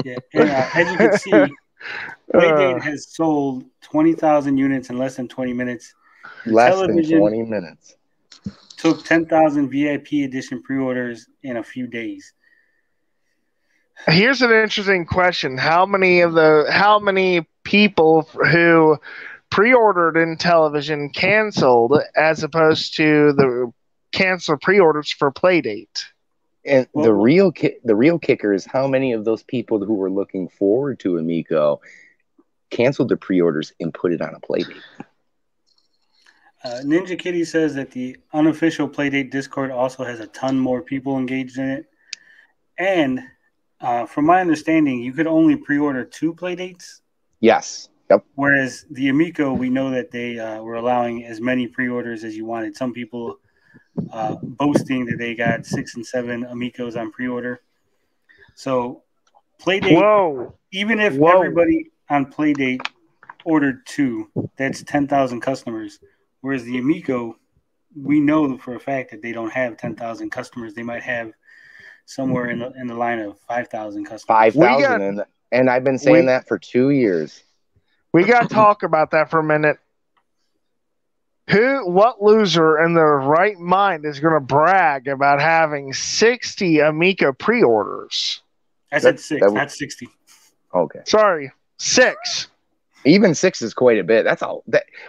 Yeah, and as you can see, Playdate has sold 20,000 units in less than 20 minutes. Less than 20 minutes. Took 10,000 VIP edition pre-orders in a few days. Here's an interesting question: How many people who pre-ordered Intellivision canceled, as opposed to the canceled pre-orders for Playdate? And the real kicker is how many of those people who were looking forward to Amico canceled their pre-orders and put it on a Playdate. Ninja Kitty says that the unofficial Playdate Discord also has a ton more people engaged in it, and from my understanding, you could only pre-order 2 Playdates. Yes. Yep. Whereas the Amico, we know that they were allowing as many pre-orders as you wanted. Some people boasting that they got 6 and 7 Amicos on pre-order. So Playdate, even if everybody on Playdate ordered 2, that's 10,000 customers. Whereas the Amico, we know for a fact that they don't have 10,000 customers. They might have somewhere in the line of 5,000 customers. 5,000, and I've been saying that for 2 years. We got to talk about that for a minute. What loser in their right mind is going to brag about having 60 Amico pre-orders? I said 6, not 60. Okay. Sorry, 6. Even 6 is quite a bit. That's all.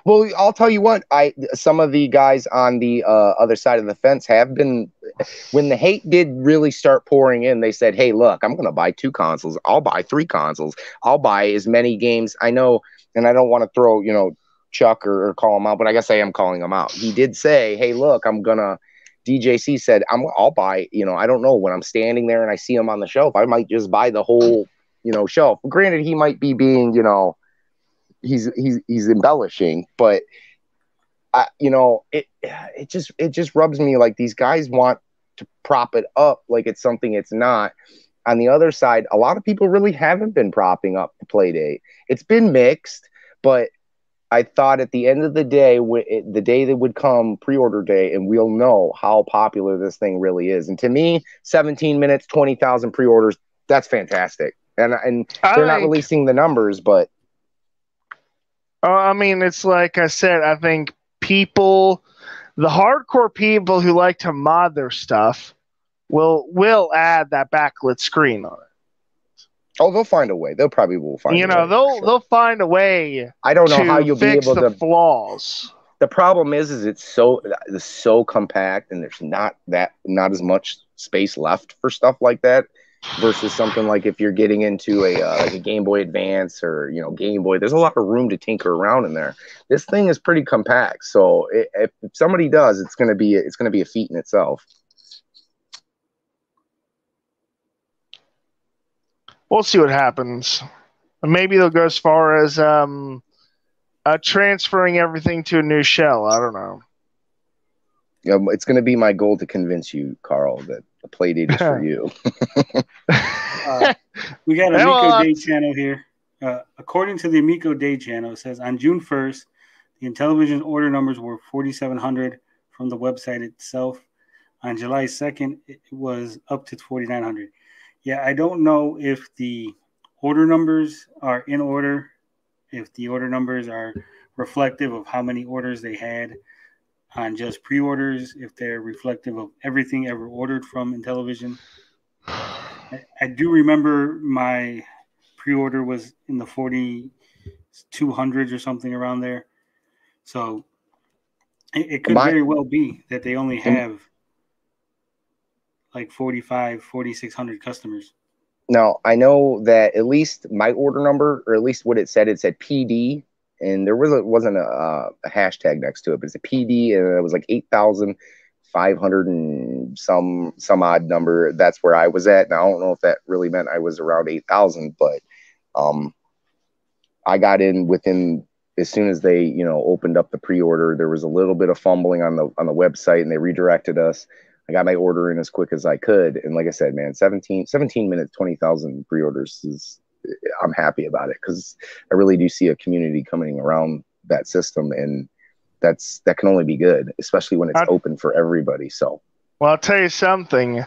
Well, I'll tell you what. Some of the guys on the other side of the fence have been. When the hate did really start pouring in, they said, "Hey, look, I'm going to buy 2 consoles. I'll buy 3 consoles. I'll buy as many games." I know, and I don't want to throw Chuck or call him out, but I guess I am calling him out. He did say, "Hey, look, I'm gonna." DJC said, "I'll buy." I don't know, when I'm standing there and I see him on the shelf, I might just buy the whole shelf. Granted, he might be being he's embellishing, but it just rubs me like these guys want to prop it up like it's something it's not. On the other side, a lot of people really haven't been propping up the Playdate. It's been mixed, but I thought at the end of the day, the day that would come, pre-order day, and we'll know how popular this thing really is. And to me, 17 minutes, 20,000 pre-orders, that's fantastic. And they're not releasing the numbers, but I mean, it's like I said, I think the hardcore people who like to mod their stuff will add that backlit screen on it. Oh, they'll find a way. They'll probably will find a way. They'll find a way. I don't know how you'll be able to flaws. The problem is it's so compact, and there's not as much space left for stuff like that. Versus something like if you're getting into a Game Boy Advance or Game Boy, there's a lot of room to tinker around in there. This thing is pretty compact, so if somebody does, it's gonna be a feat in itself. We'll see what happens. Maybe they'll go as far as transferring everything to a new shell. I don't know. It's going to be my goal to convince you, Carl, that the Playdate is for you. We got Amico Day channel here. According to the Amico Day channel, it says on June 1st, the Intellivision order numbers were 4,700 from the website itself. On July 2nd, it was up to 4,900. Yeah, I don't know if the order numbers are in order, if the order numbers are reflective of how many orders they had on just pre-orders, if they're reflective of everything ever ordered from Intellivision. I do remember my pre-order was in the 4,200s or something around there. So it could very well be that they only have like 4,600 customers. Now, I know that at least my order number, or at least what it said PD, and there wasn't a hashtag next to it, but it's a PD, and it was like 8,500 500 and some odd number. That's where I was at. Now I don't know if that really meant I was around 8,000, but I got in within, as soon as they, you know, opened up the pre-order. There was a little bit of fumbling on the website, and they redirected us. I got my order in as quick as I could, and like I said, man, 17 minutes, 20,000 pre-orders is, I'm happy about it, because I really do see a community coming around that system, and that can only be good, especially when it's open for everybody. So, well, I'll tell you something.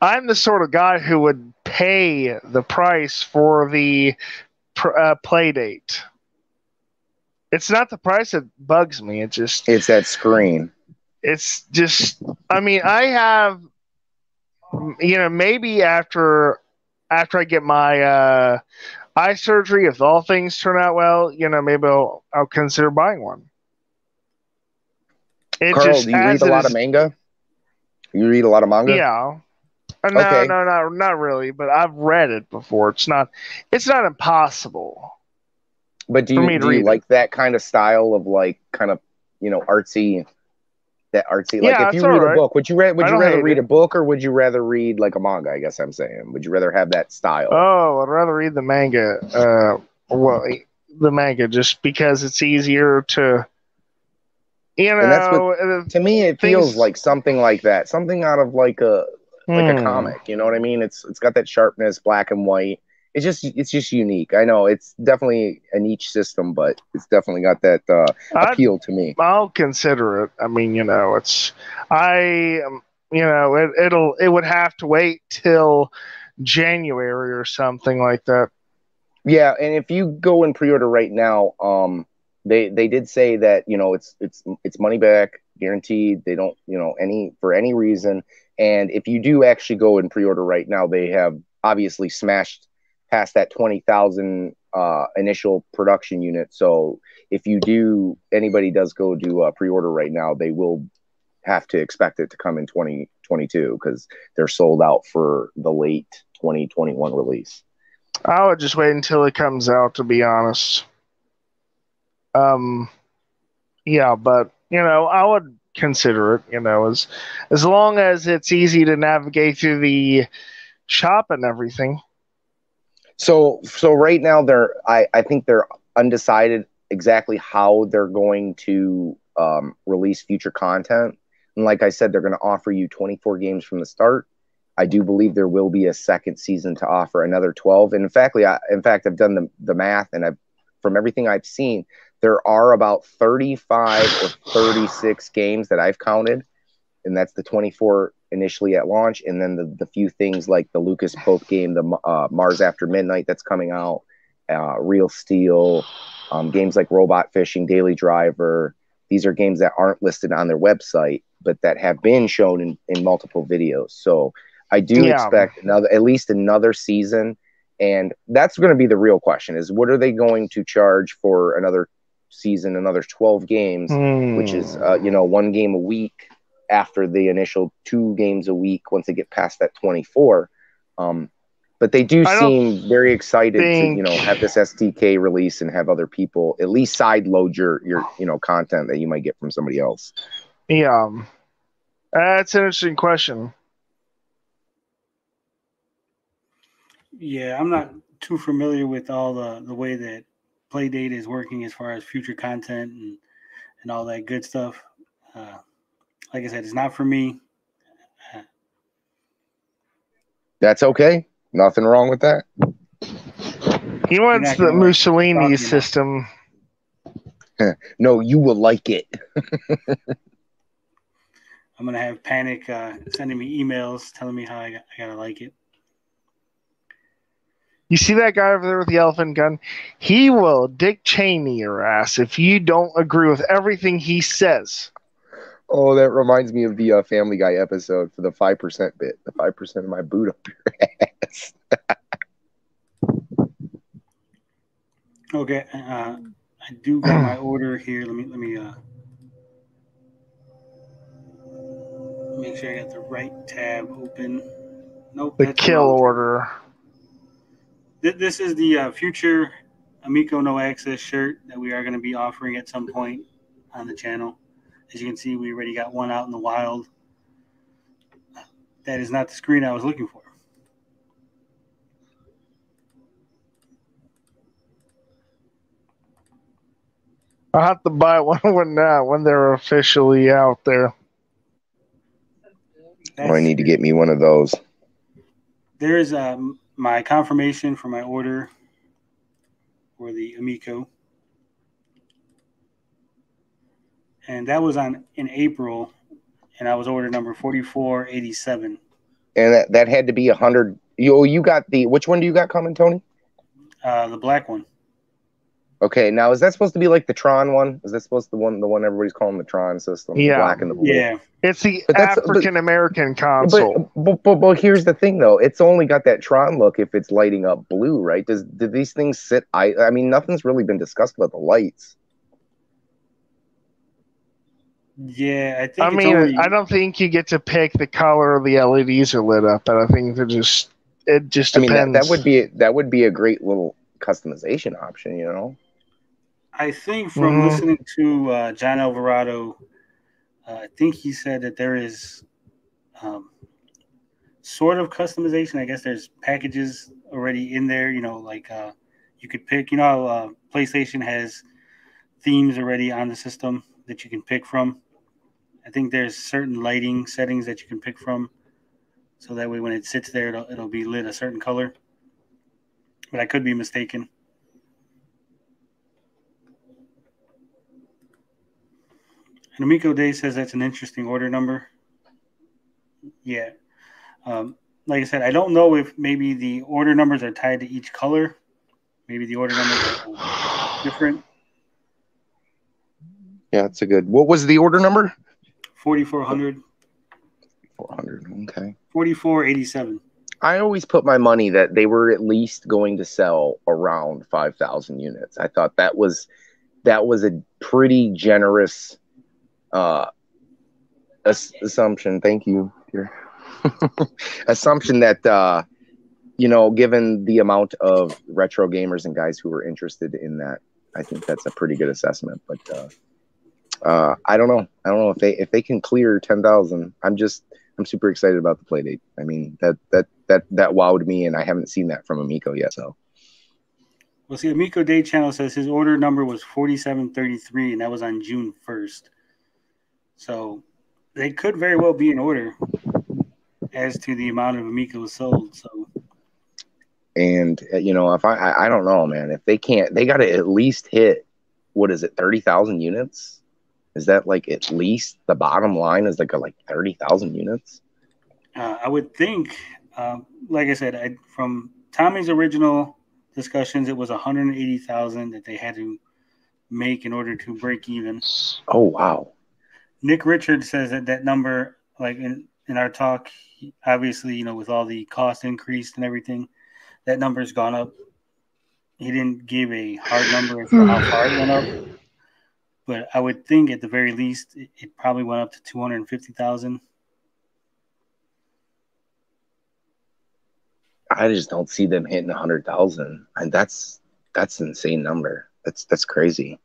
I'm the sort of guy who would pay the price for the Playdate. It's not the price that bugs me. It's that screen. It's just, I mean, I have, you know, maybe after I get my eye surgery, if all things turn out well, you know, maybe I'll consider buying one. Carl, do you read a lot of manga? You read a lot of manga? Yeah. No, not really. But I've read it before. It's not impossible. But do you like that kind of style of, like, kind of, you know, artsy? That artsy. Like, if you read a book, would you rather read a book, or would you rather read like a manga? I guess I'm saying, would you rather have that style? Oh, I'd rather read the manga. Well, the manga, just because it's easier to. You know, and that's what, to me, it feels like something like that, something out of like a comic. You know what I mean? It's got that sharpness, black and white. It's just unique. I know it's definitely a niche system, but it's definitely got that appeal to me. I'll consider it. I mean, you know, it would have to wait till January or something like that. Yeah, and if you go and pre-order right now, they did say that, you know, it's money back guaranteed. They don't, you know, for any reason. And if you do actually go and pre-order right now, they have obviously smashed past that 20,000 initial production unit. So if anybody does go do pre-order right now, they will have to expect it to come in 2022, because they're sold out for the late 2021 release. I would just wait until it comes out, to be honest. Yeah, but, you know, I would consider it, you know, as long as it's easy to navigate through the shop and everything. So right now I think they're undecided exactly how they're going to release future content. And like I said, they're going to offer you 24 games from the start. I do believe there will be a second season to offer another 12. And in fact, I've done the math, and from everything I've seen, there are about 35 or 36 games that I've counted, and that's the 24 initially at launch, and then the few things like the Lucas Pope game, the Mars After Midnight that's coming out, Real Steel, games like Robot Fishing, Daily Driver. These are games that aren't listed on their website, but that have been shown in multiple videos. So I do expect at least another season, and that's going to be the real question: is what are they going to charge for another season, another 12 games, which is you know, one game a week after the initial 2 games a week once they get past that 24. But they do seem very excited to, you know, have this SDK release and have other people at least side load your you know, content that you might get from somebody else. Yeah, that's an interesting question. Yeah, I'm not too familiar with all the way that Playdate is working as far as future content and all that good stuff. Like I said, it's not for me. That's okay. Nothing wrong with that. He wants the Mussolini system. No, you will like it. I'm going to have Panic sending me emails telling me how I got to like it. You see that guy over there with the elephant gun? He will Dick Cheney your ass if you don't agree with everything he says. Oh, that reminds me of the Family Guy episode for the 5% bit. The 5% of my boot up your ass. Okay, I do got my order here. Let me make sure I got the right tab open. Nope, the kill order. This is the future Amico No Access shirt that we are going to be offering at some point on the channel. As you can see, we already got one out in the wild. that is not the screen I was looking for. I'll have to buy one when they're officially out there. I need to get me one of those. There is my confirmation for my order for the Amico. And that was in April, and I was order number 4487. And that had to be 100. You got which one do you got coming, Tony? The black one. Okay, now is that supposed to be like the Tron one? Is that supposed to be the one everybody's calling the Tron system? Yeah. The black and the blue. Yeah. It's the African American console. But here's the thing, though. It's only got that Tron look if it's lighting up blue, right? Do these things sit? I mean, nothing's really been discussed about the lights. Yeah, I think. I mean, I don't think you get to pick the color the LEDs are lit up, but I think it just depends. I mean, that would be a great little customization option, you know. I think from listening to John Alvarado, I think he said that there is sort of customization. I guess there's packages already in there, you know, like you could pick, you know, how PlayStation has themes already on the system that you can pick from. I think there's certain lighting settings that you can pick from. So that way when it sits there, it'll be lit a certain color. But I could be mistaken. And Amico Day says that's an interesting order number. Yeah. Like I said, I don't know if maybe the order numbers are tied to each color. Maybe the order numbers are different. Yeah, that's a good. What was the order number? 4,400. 400. Okay. 4487. I always put my money that they were at least going to sell around 5,000 units. I thought that was a pretty generous assumption. Thank you. Assumption that you know, given the amount of retro gamers and guys who were interested in that, I think that's a pretty good assessment. But I don't know. I don't know if they can clear 10,000. I'm super excited about the Playdate. I mean, that wowed me, and I haven't seen that from Amico yet. So, well, see, Amico Day Channel says his order number was 4733, and that was on June 1st. So they could very well be in order as to the amount of Amicos sold. So, and you know, if I don't know, man, if they can't, they got to at least hit, what is it, 30,000 units? Is that like at least the bottom line is like 30,000 units? I would think, like I said, from Tommy's original discussions, it was 180,000 that they had to make in order to break even. Oh, wow. Nick Richards says that number, like in our talk, obviously, you know, with all the cost increase and everything, that number's gone up. He didn't give a hard number as to how far it went up. But I would think at the very least, it probably went up to 250,000. I just don't see them hitting 100,000, and that's an insane number. That's crazy.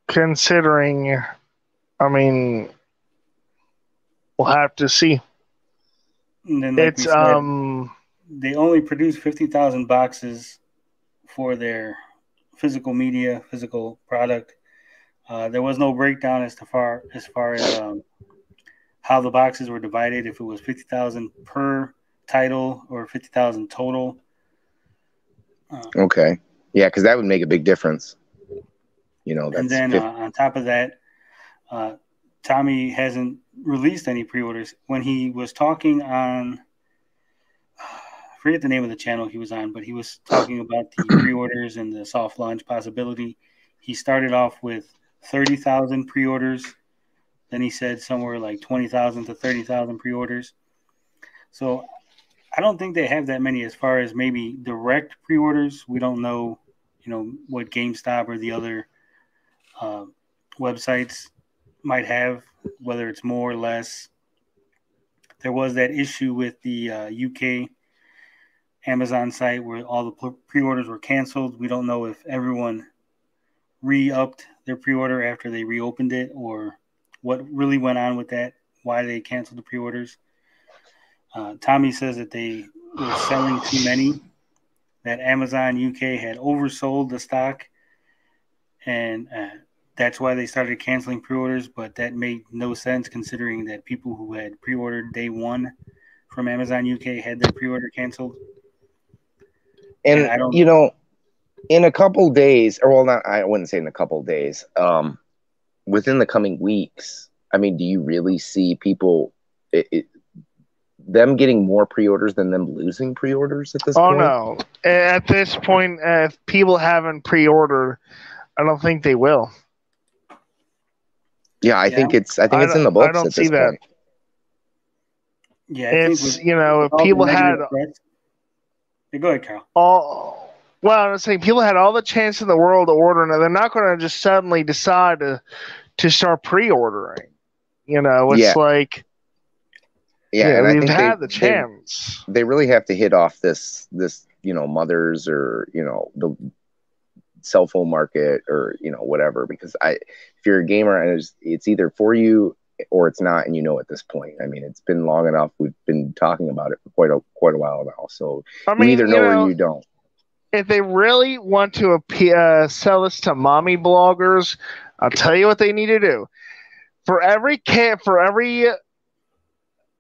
Considering, I mean, we'll have to see. And then, like we said, they only produced 50,000 boxes for their physical media, physical product. There was no breakdown as far as how the boxes were divided, if it was 50,000 per title or 50,000 total. Okay. Yeah, because that would make a big difference. You know, that's and then on top of that, Tommy hasn't released any pre-orders. When he was talking on, I forget the name of the channel he was on, but he was talking about the pre-orders and the soft launch possibility. He started off with 30,000 pre-orders. Then he said somewhere like 20,000 to 30,000 pre-orders. So I don't think they have that many as far as maybe direct pre-orders. We don't know, you know, what GameStop or the other websites might have, whether it's more or less. There was that issue with the UK Amazon site where all the pre-orders were canceled. We don't know if everyone re-upped their pre-order after they reopened it or what really went on with that, why they canceled the pre-orders. Tommy says that they were selling too many, that Amazon UK had oversold the stock, and that's why they started canceling pre-orders, but that made no sense considering that people who had pre-ordered day one from Amazon UK had their pre-order canceled. And I don't, in a couple days, or well, not, I wouldn't say in a couple days, within the coming weeks, I mean, do you really see people, them getting more pre-orders than them losing pre-orders at this point? Oh, no. At this point, if people haven't pre-ordered, I don't think they will. Yeah, I think it's in the books I don't at see this that. point. Yeah, it's, if people had... Go ahead, Carl. Well, I'm saying people had all the chance in the world to order, and they're not going to just suddenly decide to start pre-ordering. It's like... Yeah, and I we've think had the chance. They really have to hit off this mothers or the cell phone market or whatever, because if you're a gamer and it's either for you or it's not, and at this point. I mean, it's been long enough. We've been talking about it for quite a while now. So you either know or you don't. If they really want to sell this to mommy bloggers, I'll tell you what they need to do. For every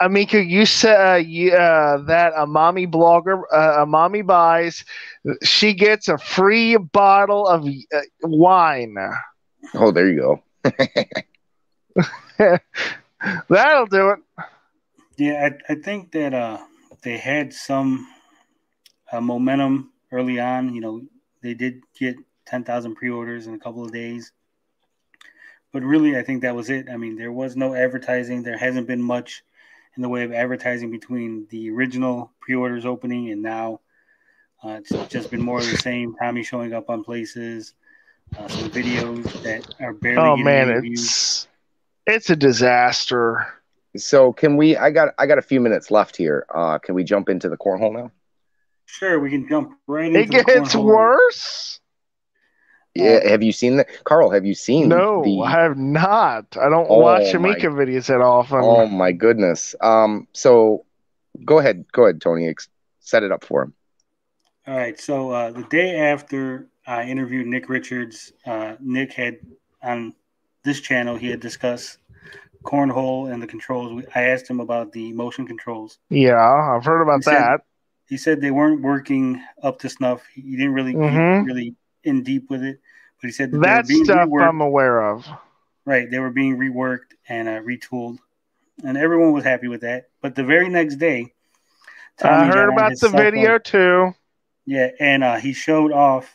Amico, you said that a mommy blogger, a mommy buys, she gets a free bottle of wine. Oh, there you go. That'll do it. Yeah, I think that they had some momentum early on. They did get 10,000 pre-orders in a couple of days. But really, I think that was it. I mean, there was no advertising. There hasn't been much in the way of advertising between the original pre-orders opening and now. It's just been more of the same. Tommy showing up on places, some videos that are barely getting reviews. It's a disaster. So can we? I got a few minutes left here. Can we jump into the cornhole now? Sure, we can jump right into it gets worse. Yeah, have you seen that, Carl? Have you seen? No, I have not. I don't watch Amica videos that often. Oh my goodness. So go ahead, Tony. Set it up for him. All right. So the day after I interviewed Nick Richards, Nick had on this channel, he had discussed cornhole and the controls. I asked him about the motion controls. Yeah, I've heard about that. He said they weren't working up to snuff. He didn't really get really in deep with it, but he said that stuff I'm aware of. Right, they were being reworked and retooled, and everyone was happy with that. But the very next day, Tommy heard about the video too. Yeah, and he showed off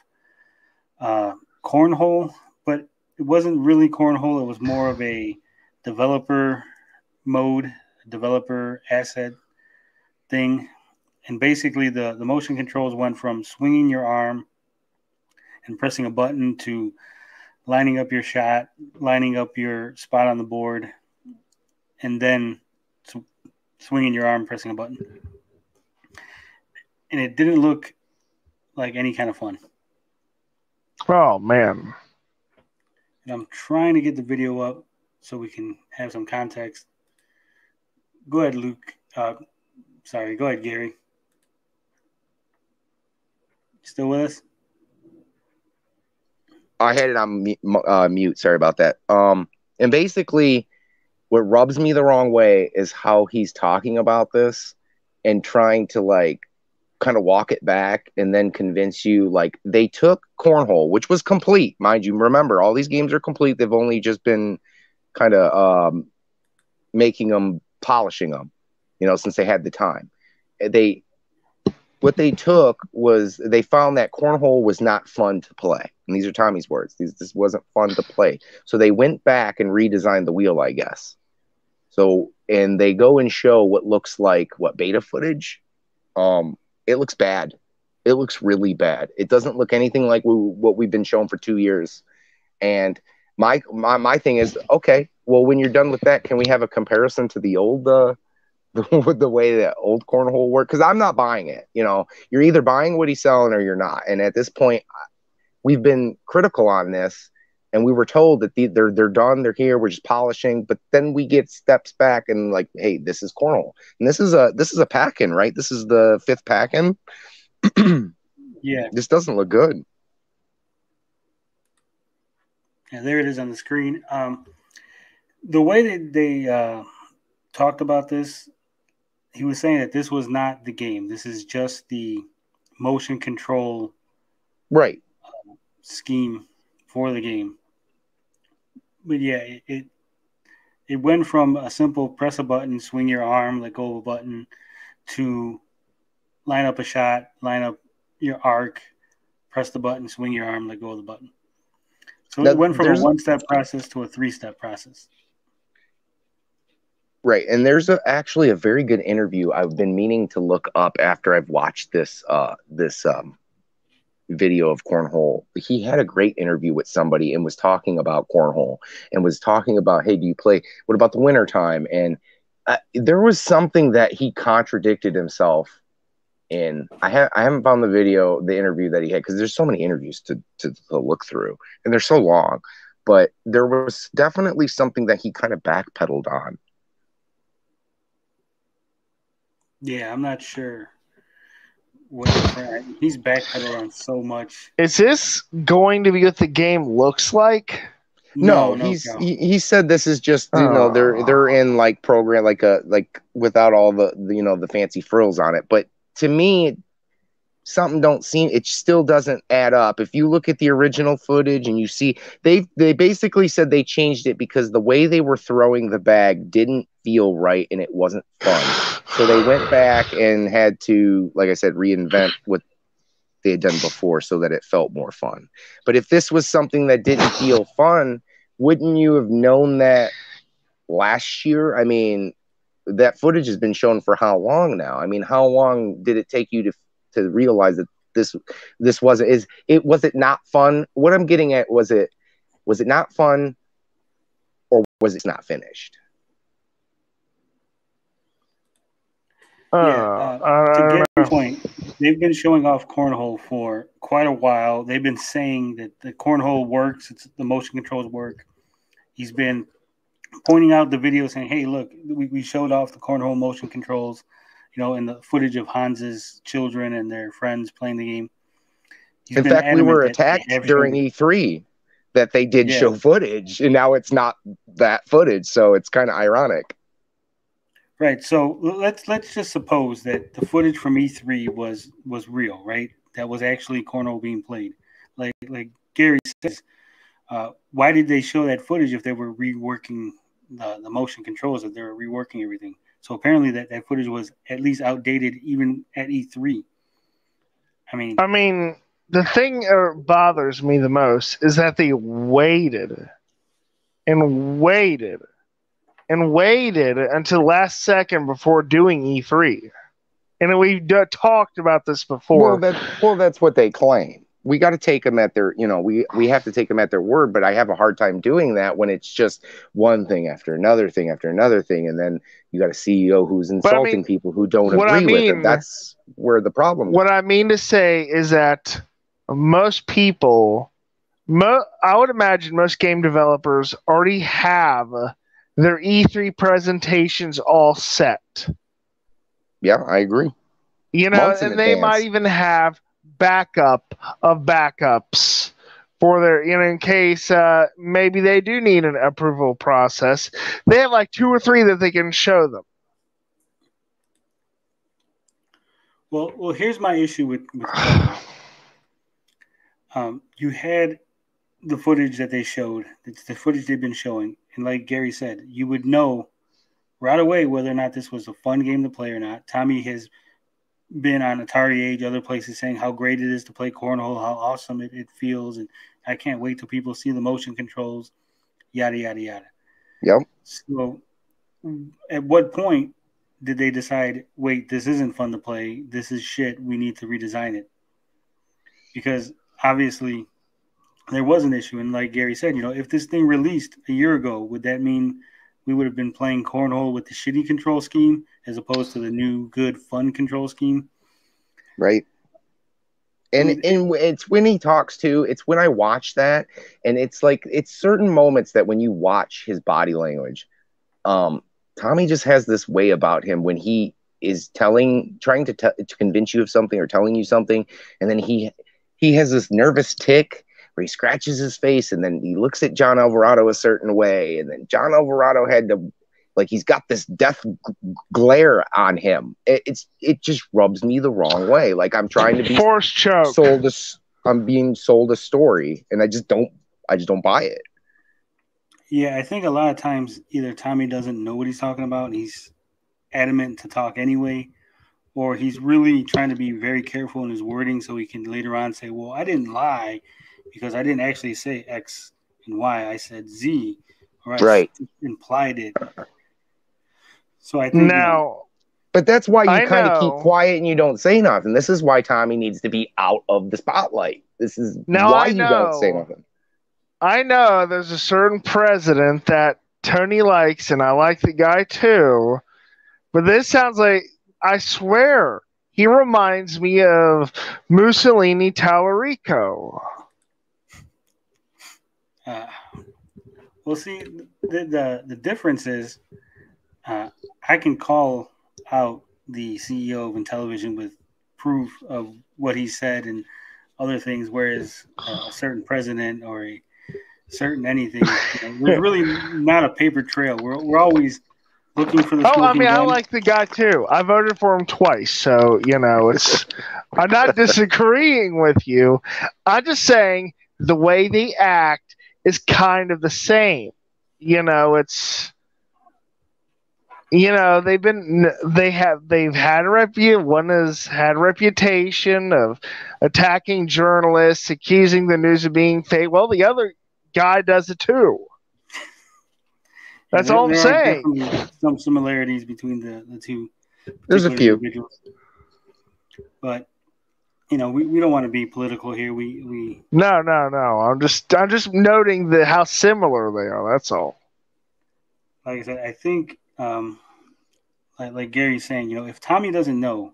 cornhole, but it wasn't really cornhole. It was more of a developer mode, developer asset thing. And basically the motion controls went from swinging your arm and pressing a button to lining up your shot, lining up your spot on the board, and then swinging your arm, pressing a button. And it didn't look like any kind of fun. Oh, man. And I'm trying to get the video up so we can have some context. Go ahead, Luke. Sorry, go ahead, Gary. Still with us? I had it on mute. Sorry about that. And basically, what rubs me the wrong way is how he's talking about this and trying to kind of walk it back and then convince you they took cornhole, which was complete, mind you. Remember, all these games are complete. They've only just been kind of making them, polishing them, since they had the time. What they took was they found that cornhole was not fun to play. And these are Tommy's words. This wasn't fun to play. So they went back and redesigned the wheel, I guess. So, and they go and show what looks like, beta footage? It looks bad. It looks really bad. It doesn't look anything like what we've been shown for 2 years. And my thing is, okay, well, when you're done with that, can we have a comparison to the old the way that old cornhole worked? Because I'm not buying it. You're either buying what he's selling or you're not. And at this point, we've been critical on this, and we were told that they're done, they're here, we're just polishing. But then we get steps back and like, hey, this is cornhole, and this is a pack-in, right? This is the 5th pack-in. Yeah. This doesn't look good. Yeah, there it is on the screen. The way that they talked about this, he was saying that this was not the game. This is just the motion control Right. scheme for the game. But yeah, it went from a simple press a button, swing your arm, let go of a button, to line up a shot, line up your arc, press the button, swing your arm, let go of the button. So it went from a 1-step process to a 3-step process. Right, and there's actually a very good interview I've been meaning to look up after I've watched this video of cornhole. He had a great interview with somebody and was talking about cornhole and was talking about, hey, do you play? What about the winter time? And there was something that he contradicted himself in. I haven't found the interview that he had, because there's so many interviews to look through and they're so long. But there was definitely something that he kind of backpedaled on. Yeah, I'm not sure what he's backpedaling on so much. Is this going to be what the game looks like? No, he said this is just, they're in like program like without all the fancy frills on it. But to me, it still doesn't add up. If you look at the original footage and you see they basically said they changed it because the way they were throwing the bag didn't feel right and it wasn't fun. So they went back and had to, like I said, reinvent what they had done before so that it felt more fun. But if this was something that didn't feel fun, wouldn't you have known that last year? I mean, that footage has been shown for how long now? I mean, how long did it take you to realize that this wasn't, was it not fun? What I'm getting at, was it not fun, or was it not finished? To get your point, they've been showing off cornhole for quite a while. They've been saying that the cornhole works, the motion controls work. He's been pointing out the video saying, hey, look, we showed off the cornhole motion controls, in the footage of Hans's children and their friends playing the game. In fact, we were attacked during E3 that they did show footage, and now it's not that footage, so it's kind of ironic. Right. So let's just suppose that the footage from E3 was real, right? That was actually cornhole being played. Like Gary says, why did they show that footage if they were reworking the motion controls, if they were reworking everything? So apparently that footage was at least outdated even at E3. I mean, the thing that bothers me the most is that they waited and waited and waited until the last second before doing E3. And we've talked about this before. Well, that's what they claim. We got to take them at their, we have to take them at their word, but I have a hard time doing that when it's just one thing after another thing after another thing. And then you got a CEO who's insulting people who don't agree with it. That's where the problem is. What I mean to say is that most people, I would imagine most game developers already have their E3 presentations all set. Yeah, I agree. And they might even have backup of backups for their, in case maybe they do need an approval process. They have like 2 or 3 that they can show them. Well, here's my issue with you had the footage that they showed. It's the footage they've been showing. And like Gary said, you would know right away whether or not this was a fun game to play or not. Tommy has been on Atari Age, other places, saying how great it is to play cornhole, how awesome it feels, and I can't wait till people see the motion controls, yada, yada, yada. Yep. So at what point did they decide, wait, this isn't fun to play, this is shit, we need to redesign it? Because obviously there was an issue, and like Gary said, if this thing released a year ago, would that mean we would have been playing cornhole with the shitty control scheme as opposed to the new, good, fun control scheme? Right. And it's when he talks to, it's when I watch that, and it's like, it's certain moments that when you watch his body language, Tommy just has this way about him when he is trying to convince you of something or telling you something, and then he has this nervous tick where he scratches his face, and then he looks at John Alvarado a certain way, and then John Alvarado had to, like, he's got this death glare on him. It just rubs me the wrong way. Like, I'm trying to be force choke. I'm being sold a story, and I just don't buy it. Yeah, I think a lot of times either Tommy doesn't know what he's talking about and he's adamant to talk anyway, or he's really trying to be very careful in his wording so he can later on say, well, I didn't lie because I didn't actually say X and Y. I said Z, or I implied it. So I think now, but that's why you kind of keep quiet and you don't say nothing. This is why Tommy needs to be out of the spotlight. This is why you don't say nothing. I know there's a certain president that Tony likes, and I like the guy too. But this sounds like, I swear, he reminds me of Mussolini Tallarico. Well, see, the difference is I can call out the CEO of Intellivision with proof of what he said and other things, whereas a certain president or a certain anything, there's really not a paper trail. We're always looking for the. Oh, I mean, I like the guy too. I voted for him twice, so it's. I'm not disagreeing with you. I'm just saying the way they act is kind of the same. It's. They've had one has had a reputation of attacking journalists, accusing the news of being fake. Well, the other guy does it too. That's all I'm saying. Some similarities between the two. There's a few, but we don't want to be political here. We no. I'm just noting how similar they are. That's all. Like I said, I think like Gary's saying, if Tommy doesn't know,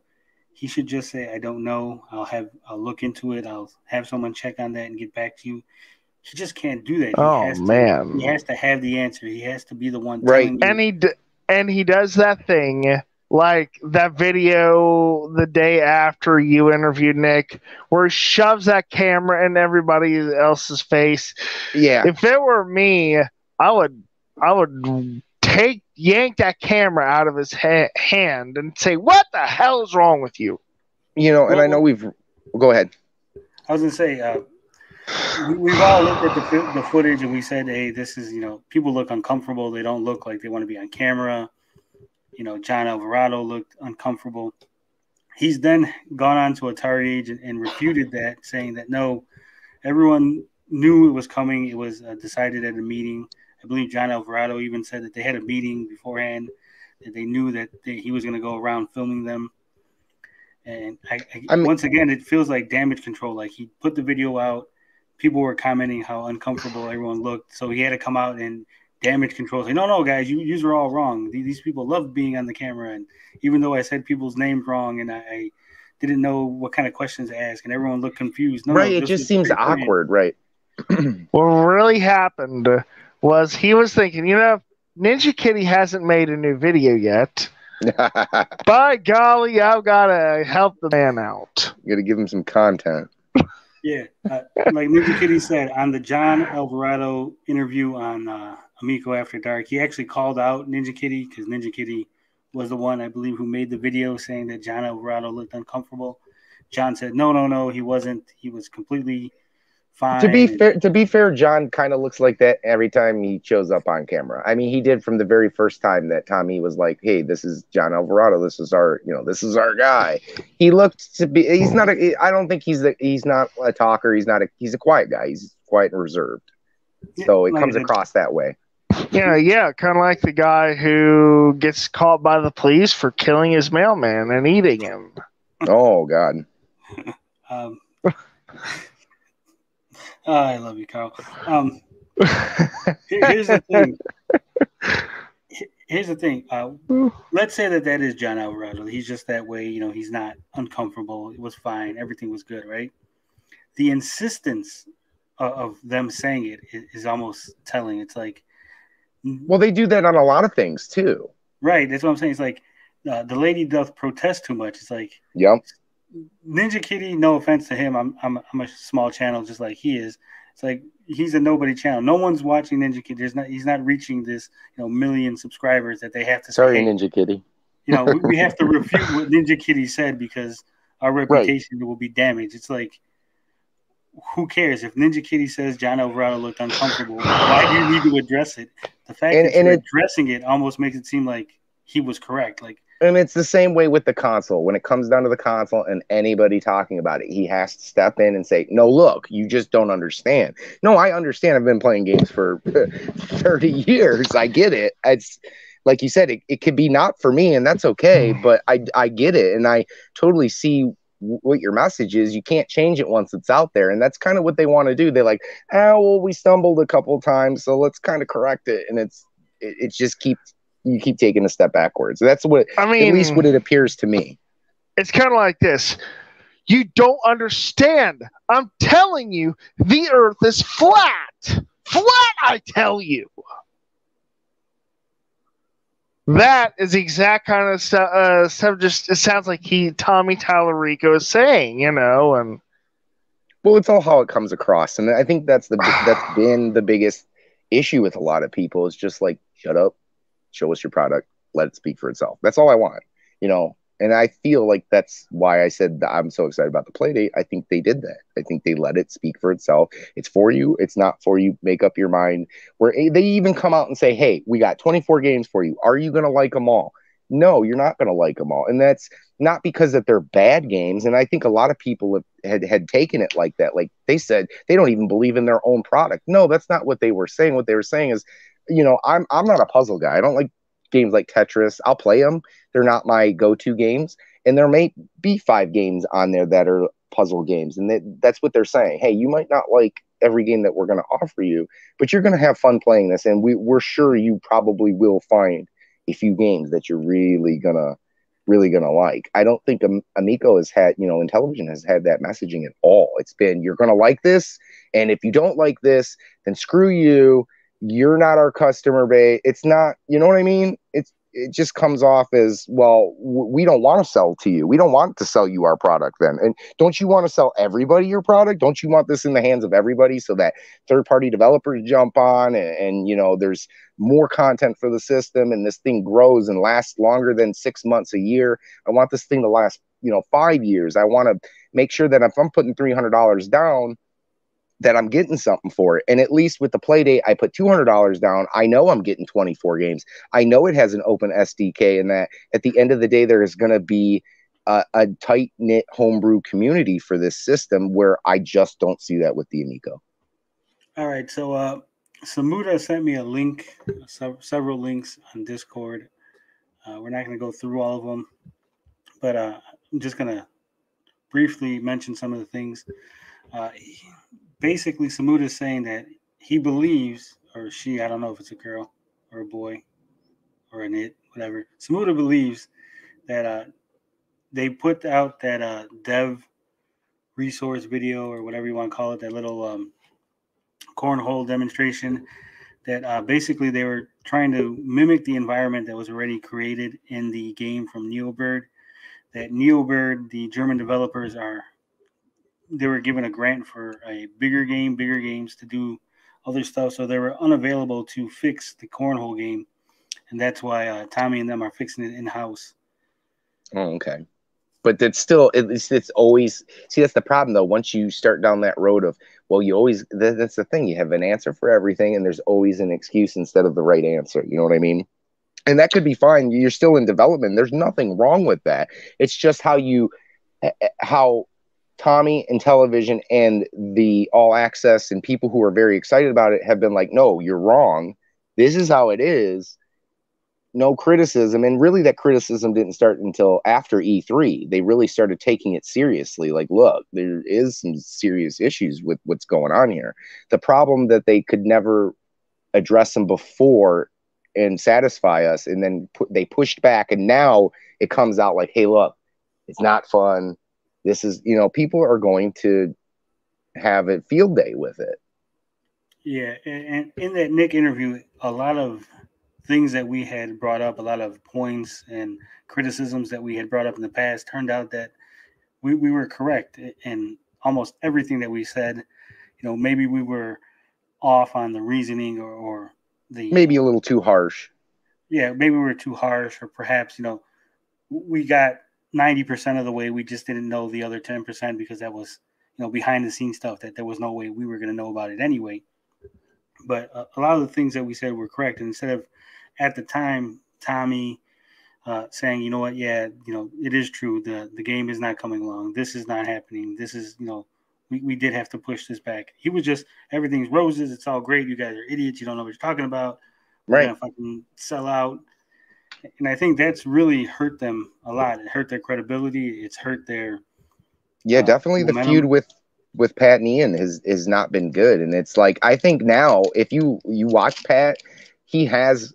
he should just say, I don't know. I'll look into it. I'll have someone check on that and get back to you. He just can't do that. He has to have the answer. He has to be the one telling you. And he does that thing like that video the day after you interviewed Nick, where he shoves that camera in everybody else's face. Yeah. If it were me, I would yank that camera out of his hand and say, "What the hell is wrong with you?" And I know go ahead. I was gonna say, we've all looked at the footage and we said, hey, this is, people look uncomfortable. They don't look like they want to be on camera. John Alvarado looked uncomfortable. He's then gone on to Atari Age and refuted that, saying that, no, everyone knew it was coming. It was decided at a meeting. I believe John Alvarado even said that they had a meeting beforehand, that they knew that he was going to go around filming them. And once again, it feels like damage control. Like, he put the video out. People were commenting how uncomfortable everyone looked. So he had to come out and damage control. Say, no, guys, you are all wrong. These people love being on the camera. And even though I said people's names wrong and I didn't know what kind of questions to ask and everyone looked confused. It just seems awkward, right? What really happened was he was thinking, Ninja Kitty hasn't made a new video yet. By golly, I've got to help the man out. You got to give him some content. Yeah, like Ninja Kitty said on the John Alvarado interview on Amico After Dark, he actually called out Ninja Kitty because Ninja Kitty was the one, I believe, who made the video saying that John Alvarado looked uncomfortable. John said, no, he wasn't. He was completely fine. To be fair, John kind of looks like that every time he shows up on camera. I mean, he did from the very first time that Tommy was like, "Hey, this is John Alvarado. This is our guy." He looked to be. I don't think he's not a talker. He's a quiet guy. He's quiet and reserved. So it comes across that way. Yeah, kind of like the guy who gets caught by the police for killing his mailman and eating him. Oh God. I love you, Carl. Here's the thing. Let's say that is John Alvarado. He's just that way. He's not uncomfortable. It was fine. Everything was good, right? the insistence of them saying it is almost telling. It's like, well, they do that on a lot of things too. Right, that's what I'm saying. It's like the lady doth protest too much. It's like, yep. Ninja Kitty. No offense to him, I'm a small channel just like he is. It's like he's a nobody channel. No one's watching Ninja Kitty. He's not reaching this million subscribers that they have to. Sorry, say, hey, Ninja Kitty. We have to refute what Ninja Kitty said because our reputation will be damaged. It's like, who cares if Ninja Kitty says John Alvarado looked uncomfortable? Why do you need to address it? The fact that you're addressing it almost makes it seem like he was correct. Like, and it's the same way with the console. When it comes down to the console and anybody talking about it, he has to step in and say, no, look, you just don't understand. No, I understand. I've been playing games for 30 years. I get it. It's like you said, it could be not for me, and that's okay, but I get it, and I totally see what your message is. You can't change it once it's out there, and that's kind of what they want to do. They're like, well, we stumbled a couple of times, so let's kind of correct it, and it just you keep taking a step backwards. That's what, I mean, at least what it appears to me. It's kind of like this. You don't understand. I'm telling you, the earth is flat. Flat, I tell you. That is the exact kind of stuff. Just, it sounds like Tommy Tallarico is saying, and well, it's all how it comes across, and I think that's been the biggest issue with a lot of people. Is just like, shut up, show us your product, let it speak for itself. That's all I want, And I feel like that's why I said that I'm so excited about the Playdate. I think they did that. I think they let it speak for itself. It's for you. It's not for you. Make up your mind. Where they even come out and say, hey, we got 24 games for you. Are you going to like them all? No, you're not going to like them all. And that's not because that they're bad games. And I think a lot of people had taken it like that. Like they said, they don't even believe in their own product. No, that's not what they were saying. What they were saying is, I'm not a puzzle guy. I don't like games like Tetris. I'll play them. They're not my go-to games. And there may be 5 games on there that are puzzle games. And that's what they're saying. Hey, you might not like every game that we're going to offer you, but you're going to have fun playing this. And we're sure you probably will find a few games that you're really going to like. I don't think Amico has had, Intellivision has had that messaging at all. It's been, you're going to like this. And if you don't like this, then screw you. You're not our customer base. It's not, you know what I mean? It just comes off as, well, we don't want to sell to you. We don't want to sell you our product then. And don't you want to sell everybody your product? Don't you want this in the hands of everybody so that third-party developers jump on and there's more content for the system and this thing grows and lasts longer than 6 months a year? I want this thing to last, 5 years. I want to make sure that if I'm putting $300 down, that I'm getting something for it. And at least with the Playdate, I put $200 down. I know I'm getting 24 games. I know it has an open SDK, and that at the end of the day, there is going to be a tight-knit homebrew community for this system, where I just don't see that with the Amico. All right. So Samuda sent me a link, several links on Discord. We're not going to go through all of them, but I'm just going to briefly mention some of the things. Basically, Samuda is saying that he believes, or she, I don't know if it's a girl or a boy or an it, whatever. Samuda believes that they put out that dev resource video, or whatever you want to call it, that little cornhole demonstration, that basically they were trying to mimic the environment that was already created in the game from Neobird. That Neobird, the German developers, they were given a grant for a bigger games to do other stuff. So they were unavailable to fix the cornhole game. And that's why Tommy and them are fixing it in-house. Oh, okay. But it's still, it's always, see, that's the problem though. Once you start down that road of, well, you always, that's the thing. You have an answer for everything, and there's always an excuse instead of the right answer. You know what I mean? And that could be fine. You're still in development. There's nothing wrong with that. It's just how Tommy, Intellivision, and the All Access and people who are very excited about it have been like, no, you're wrong. This is how it is. No criticism. And really that criticism didn't start until after E3. They really started taking it seriously. Like, look, there is some serious issues with what's going on here. The problem that they could never address them before and satisfy us, and then they pushed back, and now it comes out like, hey, look, it's not fun. This is, people are going to have a field day with it. Yeah, and in that Nick interview, a lot of things that we had brought up, a lot of points and criticisms that we had brought up in the past, turned out that we were correct in almost everything that we said. You know, maybe we were off on the reasoning or the Maybe a little too harsh. yeah, maybe we were too harsh, or perhaps we got 90% of the way. We just didn't know the other 10% because that was behind the scenes stuff that there was no way we were going to know about it anyway. But a lot of the things that we said were correct. And instead of at the time Tommy saying, you know what, yeah, it is true. The game is not coming along. This is not happening. This is we did have to push this back. He was just everything's roses. It's all great. You guys are idiots. You don't know what you're talking about. We're gonna fucking sell out. And I think that's really hurt them a lot. It hurt their credibility. It's hurt their definitely momentum. The feud with Pat and Ian has not been good. And it's like, I think now if you watch Pat, he has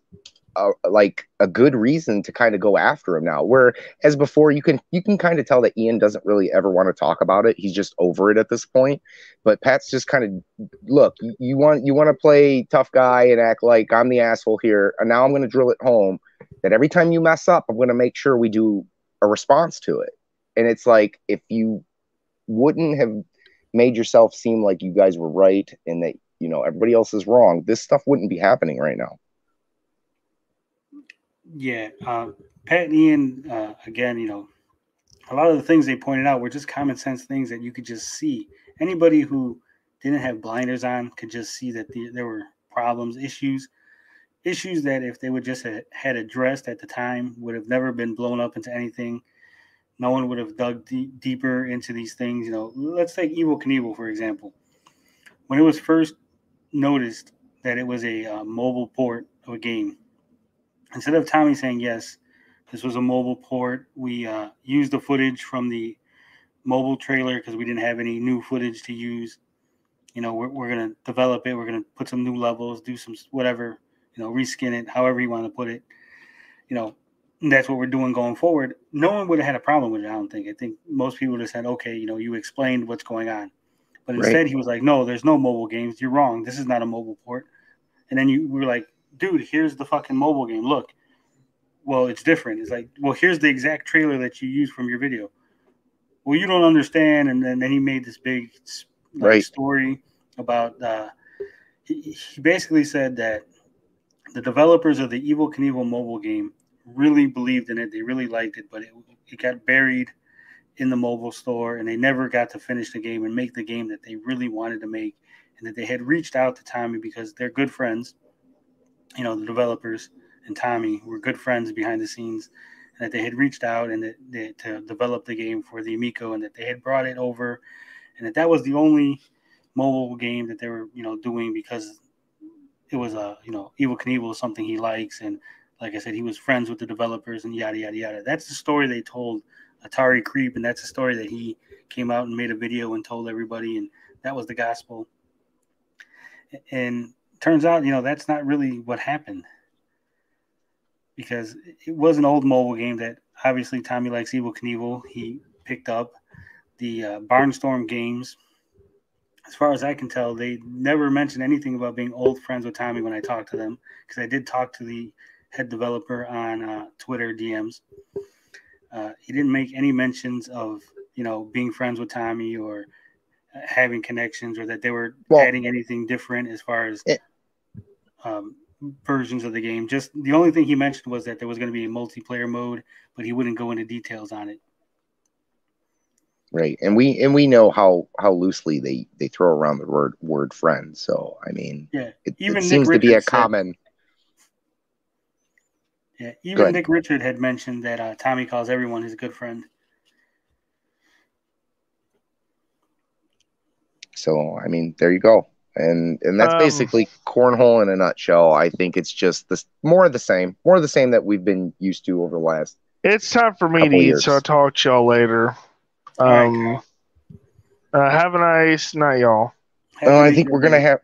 a good reason to kind of go after him now, whereas before you can kind of tell that Ian doesn't really ever want to talk about it. He's just over it at this point. But Pat's just kind of, look, you want to play tough guy and act like I'm the asshole here, and now I'm going to drill it home that every time you mess up, I'm going to make sure we do a response to it. And it's like, if you wouldn't have made yourself seem like you guys were right and that everybody else is wrong, this stuff wouldn't be happening right now. Yeah, Pat and Ian, again, a lot of the things they pointed out were just common sense things that you could just see. Anybody who didn't have blinders on could just see that there were problems, issues that if they would just had addressed at the time would have never been blown up into anything. No one would have dug deeper into these things. Let's take Evel Knievel, for example. When it was first noticed that it was a mobile port of a game, instead of Tommy saying, yes, this was a mobile port, we used the footage from the mobile trailer because we didn't have any new footage to use. We're going to develop it. We're going to put some new levels, do some whatever, reskin it, however you want to put it. And that's what we're doing going forward. No one would have had a problem with it, I don't think. I think most people would have said, okay, you explained what's going on. But instead he was like, no, there's no mobile games. You're wrong. This is not a mobile port. And then we were like, dude, here's the fucking mobile game. Look. Well, it's different. It's like, well, here's the exact trailer that you used from your video. Well, you don't understand. And then he made this big story about he basically said that the developers of the Evel Knievel mobile game really believed in it. They really liked it, but it got buried in the mobile store, and they never got to finish the game and make the game that they really wanted to make, and that they had reached out to Tommy because they're good friends. The developers and Tommy were good friends behind the scenes, and that they had reached out and to develop the game for the Amico, and that they had brought it over, and that was the only mobile game that they were, doing because it was Evel Knievel is something he likes, and like I said, he was friends with the developers and yada yada yada. That's the story they told Atari Creep, and that's the story that he came out and made a video and told everybody, and that was the gospel. And turns out, that's not really what happened, because it was an old mobile game that obviously Tommy likes. Evel Knievel, he picked up the Barnstorm games. As far as I can tell, they never mentioned anything about being old friends with Tommy when I talked to them, because I did talk to the head developer on Twitter DMs. He didn't make any mentions of being friends with Tommy or having connections, or that they were adding anything different as far as versions of the game. Just the only thing he mentioned was that there was going to be a multiplayer mode, but he wouldn't go into details on it. Right, and we know how loosely they throw around the word friend. So I mean, it seems to be a common. Yeah, even Nick Richard had mentioned that Tommy calls everyone his good friend. So I mean, there you go, and that's basically cornhole in a nutshell. I think it's just more of the same that we've been used to over the last. It's time for me to eat, so I'll talk to y'all later. Right, have a nice night, y'all. I think we're gonna have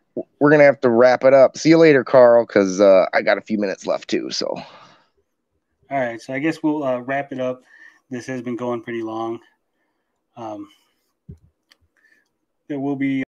to wrap it up. See you later, Carl, because I got a few minutes left too. So, all right, so I guess we'll wrap it up. This has been going pretty long. will be